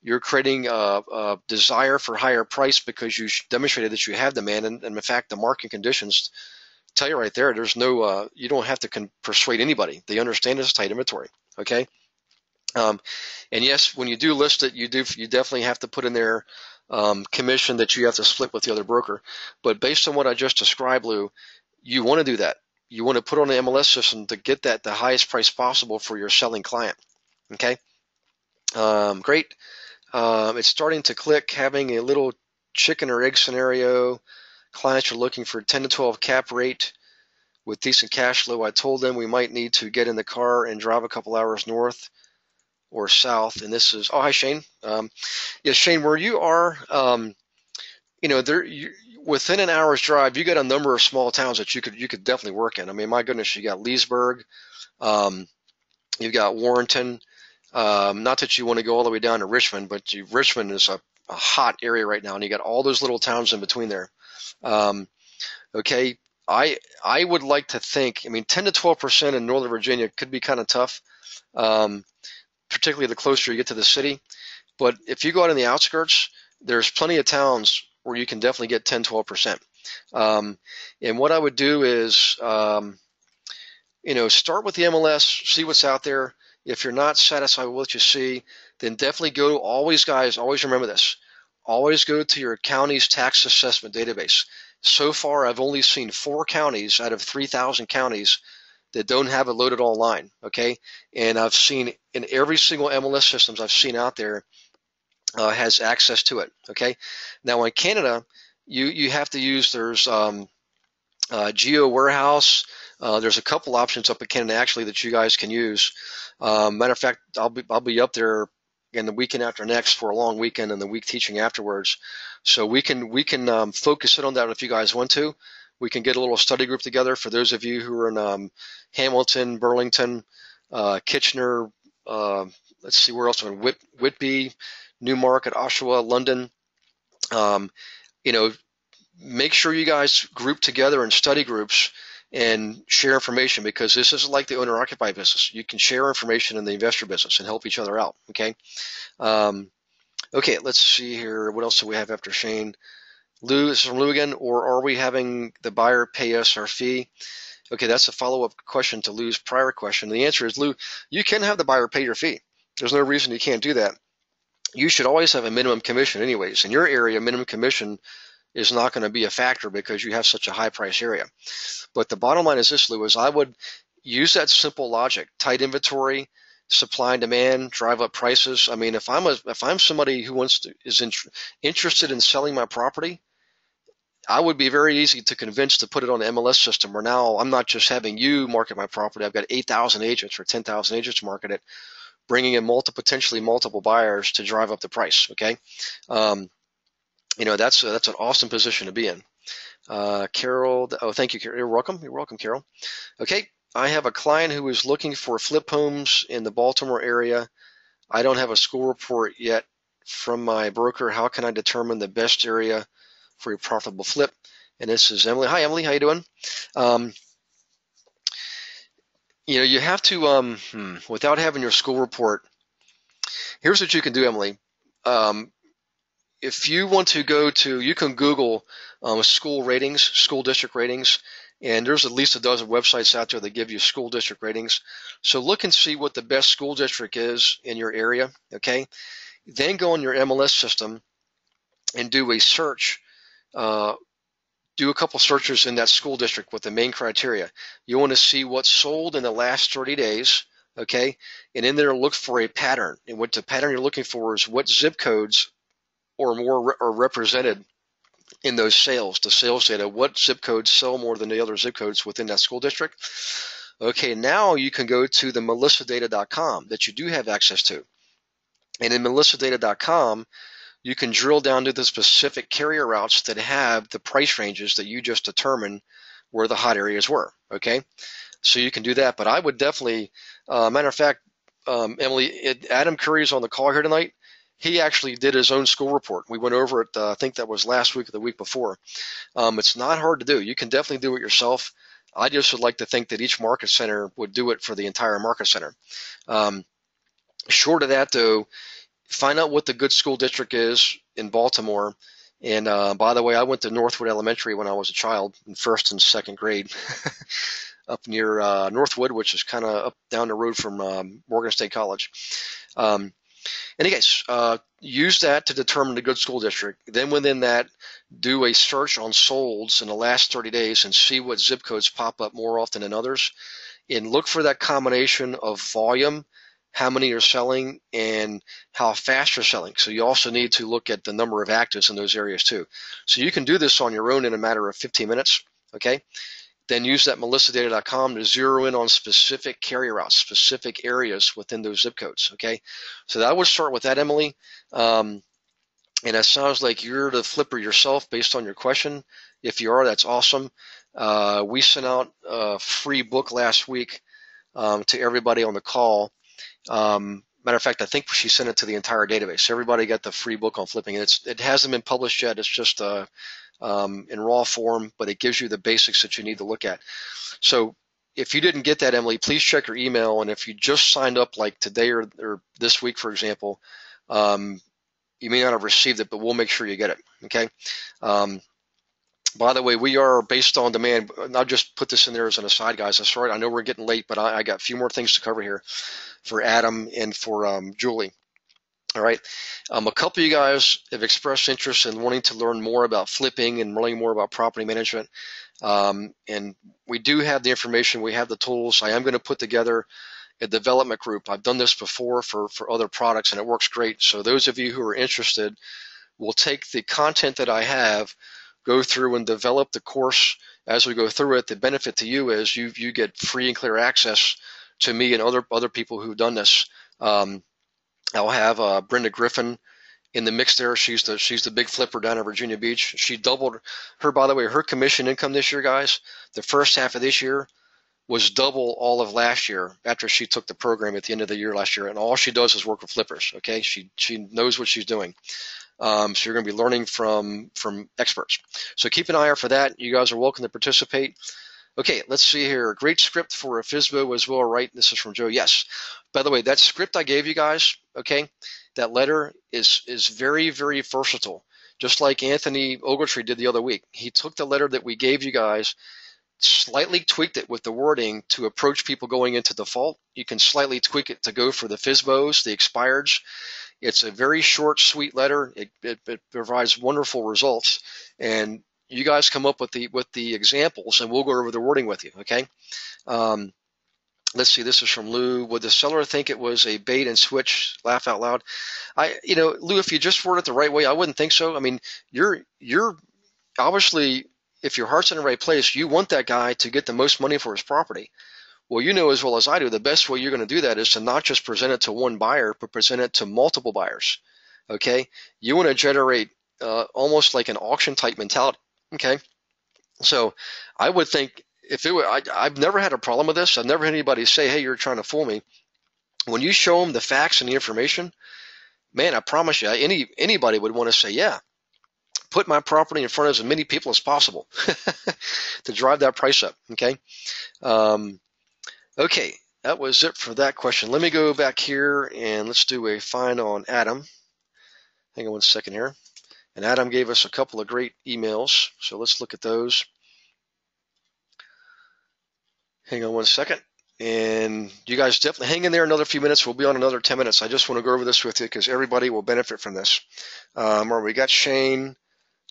You're creating a desire for higher price because you demonstrated that you have demand, and in fact, the market conditions tell you right there. There's no, you don't have to persuade anybody. They understand it's tight inventory. Okay. And yes, when you do list it, you definitely have to put in there commission that you have to split with the other broker. But based on what I just described, Lou, you want to do that. You want to put on the MLS system to get that the highest price possible for your selling client. Okay, great. It's starting to click. Having a little chicken or egg scenario. Clients are looking for 10 to 12 cap rate with decent cash flow. I told them we might need to get in the car and drive a couple hours north or south. And this is, oh, hi, Shane. Yes, Shane, where you are, within an hour's drive, you got a number of small towns that you could definitely work in. I mean, my goodness, you got Leesburg, you've got Warrenton. Not that you want to go all the way down to Richmond, but Richmond is a hot area right now, and you got all those little towns in between there. Okay, I would like to think, 10 to 12% in Northern Virginia could be kind of tough, particularly the closer you get to the city. But if you go out in the outskirts, there's plenty of towns where you can definitely get 10, 12%. And what I would do is, start with the MLS, see what's out there. If you're not satisfied with what you see, then definitely always remember this. Always go to your county's tax assessment database. So far, I've only seen 4 counties out of 3,000 counties that don't have it loaded online, okay? And I've seen in every single MLS systems I've seen out there has access to it, okay? Now in Canada, you have to use, there's Geo Warehouse. There's a couple options up in Canada actually that you guys can use. Matter of fact, I'll be up there in the weekend after next for a long weekend and the week teaching afterwards. So we can focus in on that if you guys want to. We can get a little study group together for those of you who are in Hamilton, Burlington, Kitchener, let's see where else, in Whitby, Newmarket, Oshawa, London. Make sure you guys group together in study groups and share information, because this is like the owner-occupied business. You can share information in the investor business and help each other out, okay? Okay, let's see here. What else do we have after Shane? Lou, this is from Lou again. Or are we having the buyer pay us our fee? Okay, that's a follow-up question to Lou's prior question. The answer is, Lou, you can have the buyer pay your fee. There's no reason you can't do that. You should always have a minimum commission anyways. In your area, minimum commission is not going to be a factor because you have such a high price area. But the bottom line is this, Lou, is I would use that simple logic: tight inventory, supply and demand, drive up prices. If I'm somebody who is interested in selling my property, I would be very easy to convince to put it on the MLS system, where now I'm not just having you market my property. I've got 8,000 agents or 10,000 agents market it, bringing in potentially multiple buyers to drive up the price. Okay. That's an awesome position to be in. Carol, oh, thank you, Carol. You're welcome. You're welcome, Carol. Okay. I have a client who is looking for flip homes in the Baltimore area. I don't have a school report yet from my broker. How can I determine the best area for a profitable flip? And this is Emily. Hi, Emily. How you doing? You have to, without having your school report, here's what you can do, Emily. If you want to you can Google school ratings, school district ratings, and there's at least a dozen websites out there that give you school district ratings. So look and see what the best school district is in your area, okay? Then go on your MLS system and do a search. Do a couple searches in that school district with the main criteria. You want to see what's sold in the last 30 days, okay? And in there, look for a pattern. And what the pattern you're looking for is what zip codes or more are represented in those sales, the sales data. What zip codes sell more than the other zip codes within that school district? Okay, now you can go to the melissadata.com that you do have access to. And in melissadata.com, you can drill down to the specific carrier routes that have the price ranges that you just determined where the hot areas were, okay? So you can do that, but I would definitely, matter of fact, Emily, Adam Curry is on the call here tonight. He actually did his own school report. We went over it, I think that was last week or the week before. It's not hard to do. You can definitely do it yourself. I just would like to think that each market center would do it for the entire market center. Short of that, though, find out what the good school district is in Baltimore. And by the way, I went to Northwood Elementary when I was a child in first and second grade up near Northwood, which is kind of up down the road from Morgan State College. Anyways, use that to determine the good school district. Then within that, do a search on solds in the last 30 days and see what zip codes pop up more often than others. And look for that combination of volume, how many are selling, and how fast you're selling. So you also need to look at the number of actives in those areas too. So you can do this on your own in a matter of 15 minutes, okay? Then use that melissadata.com to zero in on specific carrier routes, specific areas within those zip codes, okay? So that would start with that, Emily. And it sounds like you're the flipper yourself based on your question. If you are, that's awesome. We sent out a free book last week to everybody on the call. Matter of fact, I think she sent it to the entire database. Everybody got the free book on flipping. It hasn't been published yet. It's just in raw form, but it gives you the basics that you need to look at. So if you didn't get that, Emily, please check your email. And if you just signed up like today or this week, for example, you may not have received it, but we'll make sure you get it. Okay. By the way, we are based on demand. I'll just put this in there as an aside, guys. I'm sorry. I know we're getting late, but I got a few more things to cover here for Adam and for Julie. All right. A couple of you guys have expressed interest in wanting to learn more about flipping and learning more about property management. And we do have the information. We have the tools. I am going to put together a development group. I've done this before for other products, and it works great. So those of you who are interested will take the content that I have, go through and develop the course as we go through it. The benefit to you is you get free and clear access to me and other people who've done this. I'll have Brenda Griffin in the mix there. She's the big flipper down in Virginia Beach. She doubled her, by the way, her commission income this year, guys. The first half of this year was double all of last year after she took the program at the end of the year last year. And all she does is work with flippers. Okay, she knows what she's doing. So you're going to be learning from experts. So keep an eye out for that. You guys are welcome to participate. Okay, let's see here. Great script for a FSBO as well, right? This is from Joe. Yes. By the way, that script I gave you guys, okay, that letter is very, very versatile. Just like Anthony Ogletree did the other week. He took the letter that we gave you guys, slightly tweaked it with the wording to approach people going into default. You can slightly tweak it to go for the FSBOs, the expireds. It's a very short, sweet letter. It provides wonderful results. And you guys come up with the examples, and we'll go over the wording with you, okay? Let's see. This is from Lou. Would the seller think it was a bait and switch? Laugh out loud. Lou, if you just word it the right way, I wouldn't think so. I mean, you're obviously, if your heart's in the right place, you want that guy to get the most money for his property. Well, you know as well as I do, the best way you're going to do that is to not just present it to one buyer, but present it to multiple buyers, okay? You want to generate almost like an auction type mentality, okay? So I would think if it were, I've never had a problem with this. I've never had anybody say, "Hey, you're trying to fool me." When you show them the facts and the information, man, I promise you, anybody would want to say, "Yeah, put my property in front of as many people as possible to drive that price up." Okay. Um, okay, that was it for that question. Let me go back here and let's do a find on Adam. Hang on one second here. And Adam gave us a couple of great emails, so let's look at those. Hang on one second. And you guys definitely hang in there another few minutes. We'll be on another 10 minutes. I just want to go over this with you because everybody will benefit from this. We got Shane,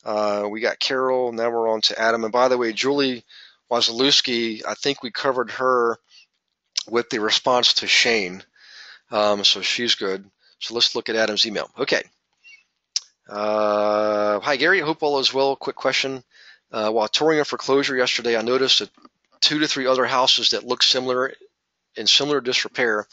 we got Carol, now we're on to Adam. And by the way, Julie Wazalewski, I think we covered her with the response to Shane. So she's good. So let's look at Adam's email. Okay. Hi, Gary. I hope all is well. Quick question. While touring a foreclosure yesterday, I noticed that 2 to 3 other houses that look similar in similar disrepair.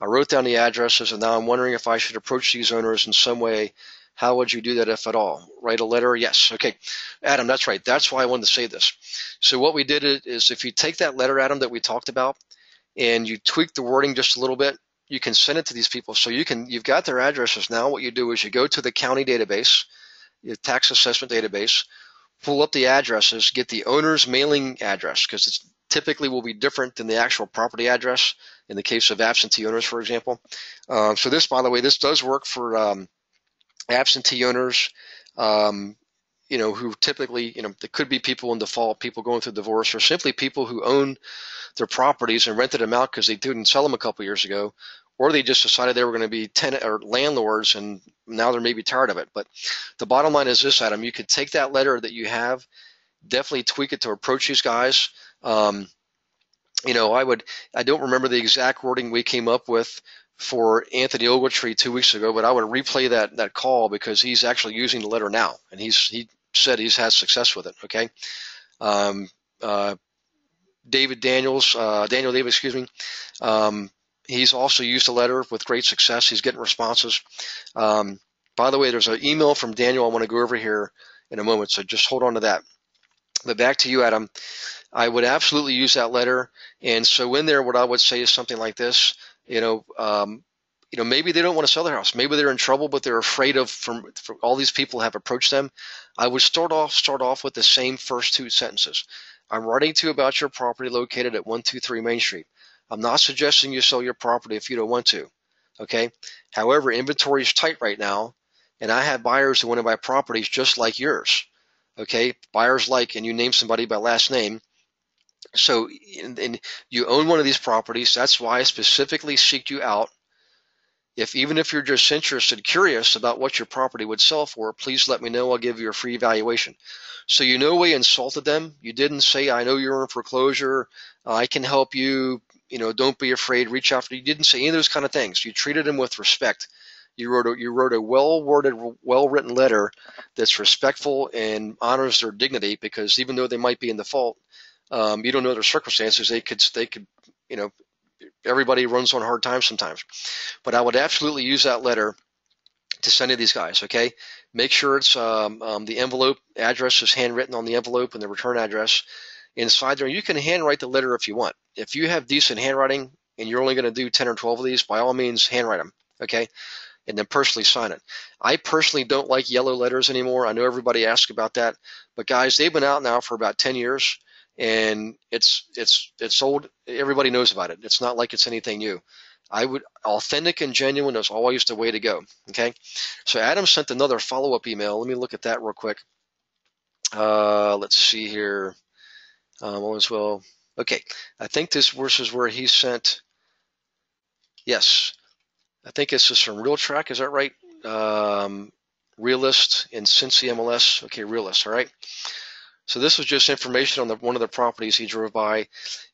I wrote down the addresses, and now I'm wondering if I should approach these owners in some way. How would you do that, if at all? Write a letter? Yes. Okay. Adam, that's right. That's why I wanted to say this. So what we did is if you take that letter, Adam, that we talked about, and you tweak the wording just a little bit, you can send it to these people. So you've got their addresses. Now what you do is you go to the county database, your tax assessment database, pull up the addresses, get the owner's mailing address, because it's typically will be different than the actual property address in the case of absentee owners, for example. So this, by the way, this does work for absentee owners, who typically, there could be people in default, people going through divorce, or simply people who own their properties and rented them out because they didn't sell them a couple years ago, or they just decided they were going to be tenant or landlords and now they're maybe tired of it. But the bottom line is this, Adam, you could take that letter that you have, definitely tweak it to approach these guys. I don't remember the exact wording we came up with for Anthony Ogletree 2 weeks ago, but I would replay that call because he's actually using the letter now, and he said he's had success with it. Okay. Daniel Davis, excuse me. He's also used the letter with great success. He's getting responses. By the way, there's an email from Daniel I want to go over here in a moment, so just hold on to that. But back to you, Adam. I would absolutely use that letter. And so in there, what I would say is something like this, maybe they don't want to sell their house. Maybe they're in trouble, but they're afraid from all these people have approached them. I would start off with the same first 2 sentences. I'm writing to you about your property located at 123 Main Street. I'm not suggesting you sell your property if you don't want to. Okay. However, inventory is tight right now, and I have buyers who want to buy properties just like yours. Okay. Buyers and you name somebody by last name. So, and you own one of these properties. That's why I specifically seeked you out. Even if you're just interested, curious about what your property would sell for, please let me know. I'll give you a free evaluation. So you no way insulted them. You didn't say, I know you're in foreclosure. I can help you. Don't be afraid. Reach out. You didn't say any of those kind of things. You treated them with respect. You wrote a well-worded, well-written letter that's respectful and honors their dignity, because even though they might be in default, you don't know their circumstances. They could, everybody runs on hard times sometimes. But I would absolutely use that letter to send to these guys, okay? Make sure it's the envelope address is handwritten on the envelope and the return address inside there. You can handwrite the letter if you want. If you have decent handwriting and you're only going to do 10 or 12 of these, by all means, handwrite them, okay? And then personally sign it. I personally don't like yellow letters anymore. I know everybody asks about that. But guys, they've been out now for about 10 years. And it's old. Everybody knows about it. It's not like it's anything new. Authentic and genuine is always the way to go. Okay. So Adam sent another follow-up email. Let me look at that real quick. Let's see here. All is well. Okay. I think this is where he sent. Yes. I think this is from RealTrack. Is that right? Realist in Cincy MLS. Okay. Realist. All right. So this was just information on one of the properties he drove by.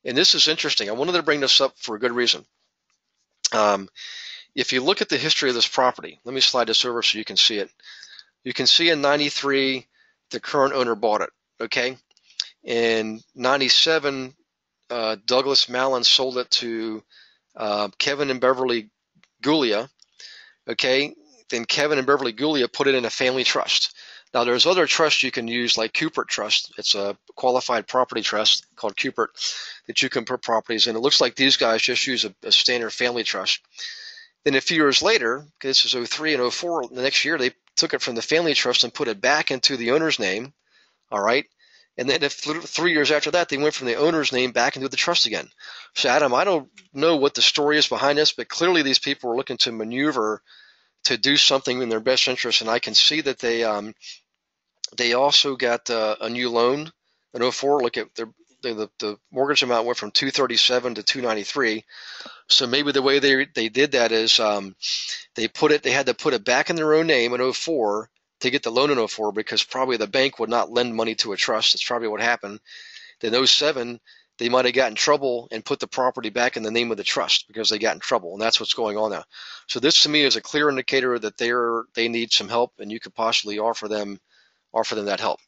And this is interesting. I wanted to bring this up for a good reason. If you look at the history of this property, let me slide this over so you can see it. You can see in 93, the current owner bought it, okay? In 97, Douglas Mallon sold it to Kevin and Beverly Gulia, okay? Then Kevin and Beverly Gulia put it in a family trust. Now, there's other trusts you can use, like Cupert Trust. It's a qualified property trust called Cupert that you can put properties in. It looks like these guys just use a standard family trust. Then a few years later, this is 03 and 04, the next year, they took it from the family trust and put it back into the owner's name, all right? And then 3 years after that, they went from the owner's name back into the trust again. So, Adam, I don't know what the story is behind this, but clearly these people are looking to maneuver to do something in their best interest, and I can see that they also got a new loan in 04. Look at the mortgage amount went from 237 to 293. So maybe the way they did that is they had to put it back in their own name in 04 to get the loan in 04, because probably the bank would not lend money to a trust. That's probably what happened. Then 07, they might have got in trouble and put the property back in the name of the trust because they got in trouble, and that's what's going on now. So this to me is a clear indicator that they need some help, and you could possibly offer them that help.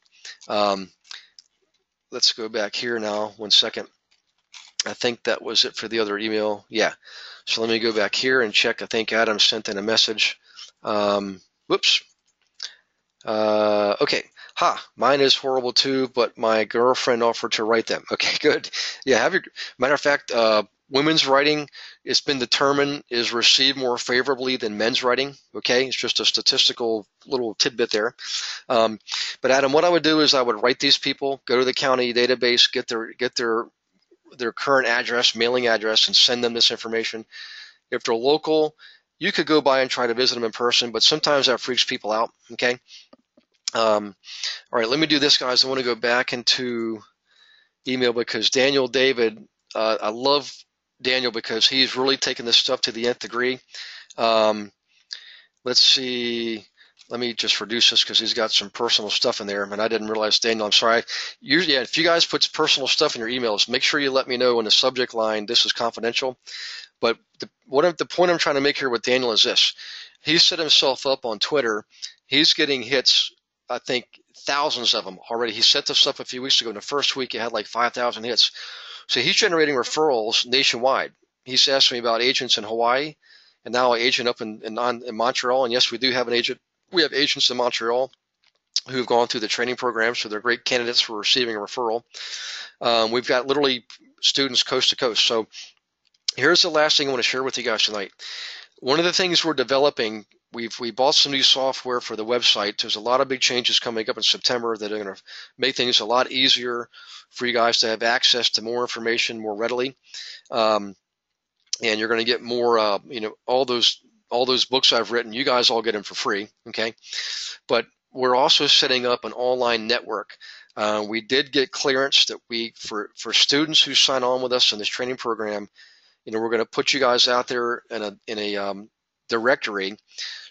Let's go back here now. 1 second. I think that was it for the other email. Yeah. So let me go back here and check. I think Adam sent in a message. Whoops. Okay. Mine is horrible too, but my girlfriend offered to write them. Okay, good. Yeah, matter of fact, women's writing, it's been determined, is received more favorably than men's writing. Okay, it's just a statistical little tidbit there. But Adam, what I would do is I would write these people, go to the county database, get their current address, mailing address, and send them this information. If they're local, you could go by and try to visit them in person, but sometimes that freaks people out. Okay. All right, let me do this, guys. I want to go back into email because Daniel David, I love Daniel because he's really taken this stuff to the nth degree. Let's see. Let me just reduce this because he's got some personal stuff in there, and I didn't realize, Daniel, I'm sorry. If you guys put personal stuff in your emails, make sure you let me know in the subject line, this is confidential. But the point I'm trying to make here with Daniel is this. He set himself up on Twitter. He's getting hits, I think, thousands of them already. He set this up a few weeks ago. In the first week, he had like 5,000 hits. So he's generating referrals nationwide. He's asked me about agents in Hawaii, and now an agent up in Montreal. And yes, we do have an agent. We have agents in Montreal who have gone through the training program, so they're great candidates for receiving a referral. We've got literally students coast to coast. So here's the last thing I want to share with you guys tonight. One of the things we're developing, we bought some new software for the website. There's a lot of big changes coming up in September that are going to make things a lot easier for you guys to have access to more information more readily. And you're going to get more, all those books I've written, you guys all get them for free. Okay. But we're also setting up an online network. We did get clearance that for students who sign on with us in this training program, we're going to put you guys out there in a directory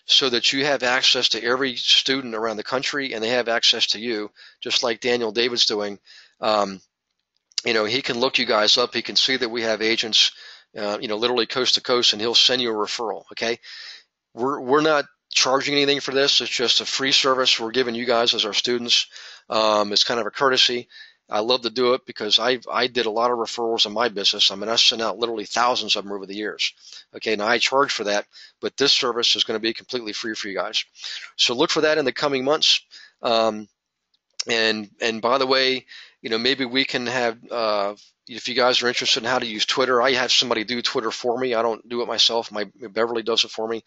so that you have access to every student around the country, and they have access to you, just like Daniel David's doing. He can look you guys up. He can see that we have agents, literally coast to coast, and he'll send you a referral. Okay. We're not charging anything for this. It's just a free service we're giving you guys as our students. It's kind of a courtesy. I love to do it because I did a lot of referrals in my business. I mean, I sent out literally thousands of them over the years. Okay, now I charge for that, but this service is going to be completely free for you guys. So look for that in the coming months. And by the way, maybe we can have, if you guys are interested in how to use Twitter, I have somebody do Twitter for me. I don't do it myself. My Beverly does it for me.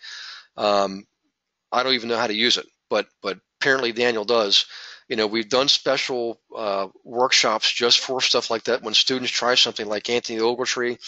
I don't even know how to use it, but apparently Daniel does. We've done special workshops just for stuff like that. When students try something like Anthony Ogletree,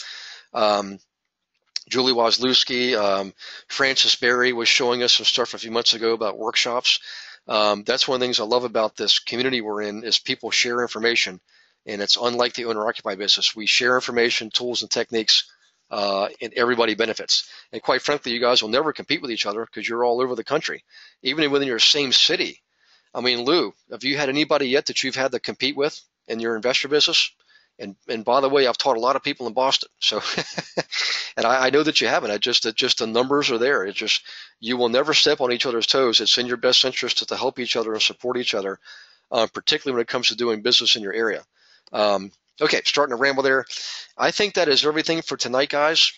Julie Wozlewski, Francis Berry was showing us some stuff a few months ago about workshops. That's one of the things I love about this community we're in is people share information, and it's unlike the owner-occupied business. We share information, tools, and techniques, and everybody benefits. And quite frankly, you guys will never compete with each other because you're all over the country, even within your same city. I mean, Lou, have you had anybody yet that you've had to compete with in your investor business? And by the way, I've taught a lot of people in Boston. So, and I know that you haven't. Just the numbers are there. It's just, you will never step on each other's toes. It's in your best interest to help each other and support each other, particularly when it comes to doing business in your area. Okay, starting to ramble there. I think that is everything for tonight, guys.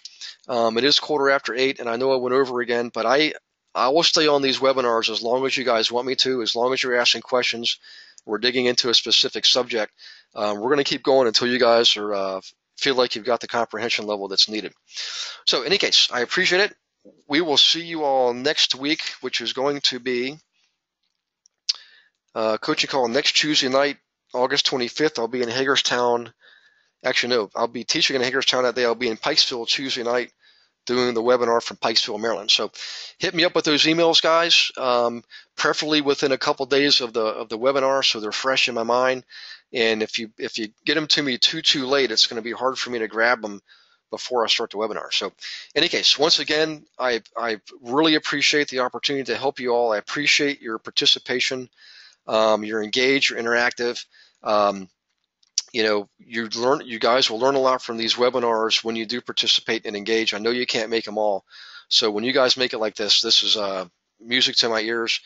It is 8:15, and I know I went over again, but I will stay on these webinars as long as you guys want me to, as long as you're asking questions. We're digging into a specific subject. We're going to keep going until you guys are feel like you've got the comprehension level that's needed. So in any case, I appreciate it. We will see you all next week, which is going to be coaching call next Tuesday night, August 25th. I'll be in Hagerstown. Actually, no, I'll be teaching in Hagerstown that day. I'll be in Pikesville Tuesday night doing the webinar from Pikesville, Maryland. So hit me up with those emails, guys, preferably within a couple days of the webinar so they're fresh in my mind. And if you get them to me too late, it's going to be hard for me to grab them before I start the webinar. So in any case, once again, I really appreciate the opportunity to help you all. I appreciate your participation. You're engaged, you're interactive. You guys will learn a lot from these webinars when you do participate and engage. I know you can't make them all. So when you guys make it like this is music to my ears.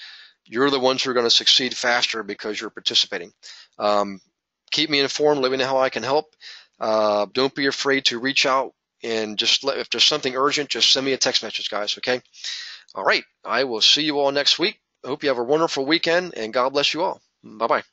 You're the ones who are going to succeed faster because you're participating. Keep me informed. Let me know how I can help. Don't be afraid to reach out and if there's something urgent, just send me a text message, guys. Okay. All right. I will see you all next week. I hope you have a wonderful weekend and God bless you all. Bye-bye.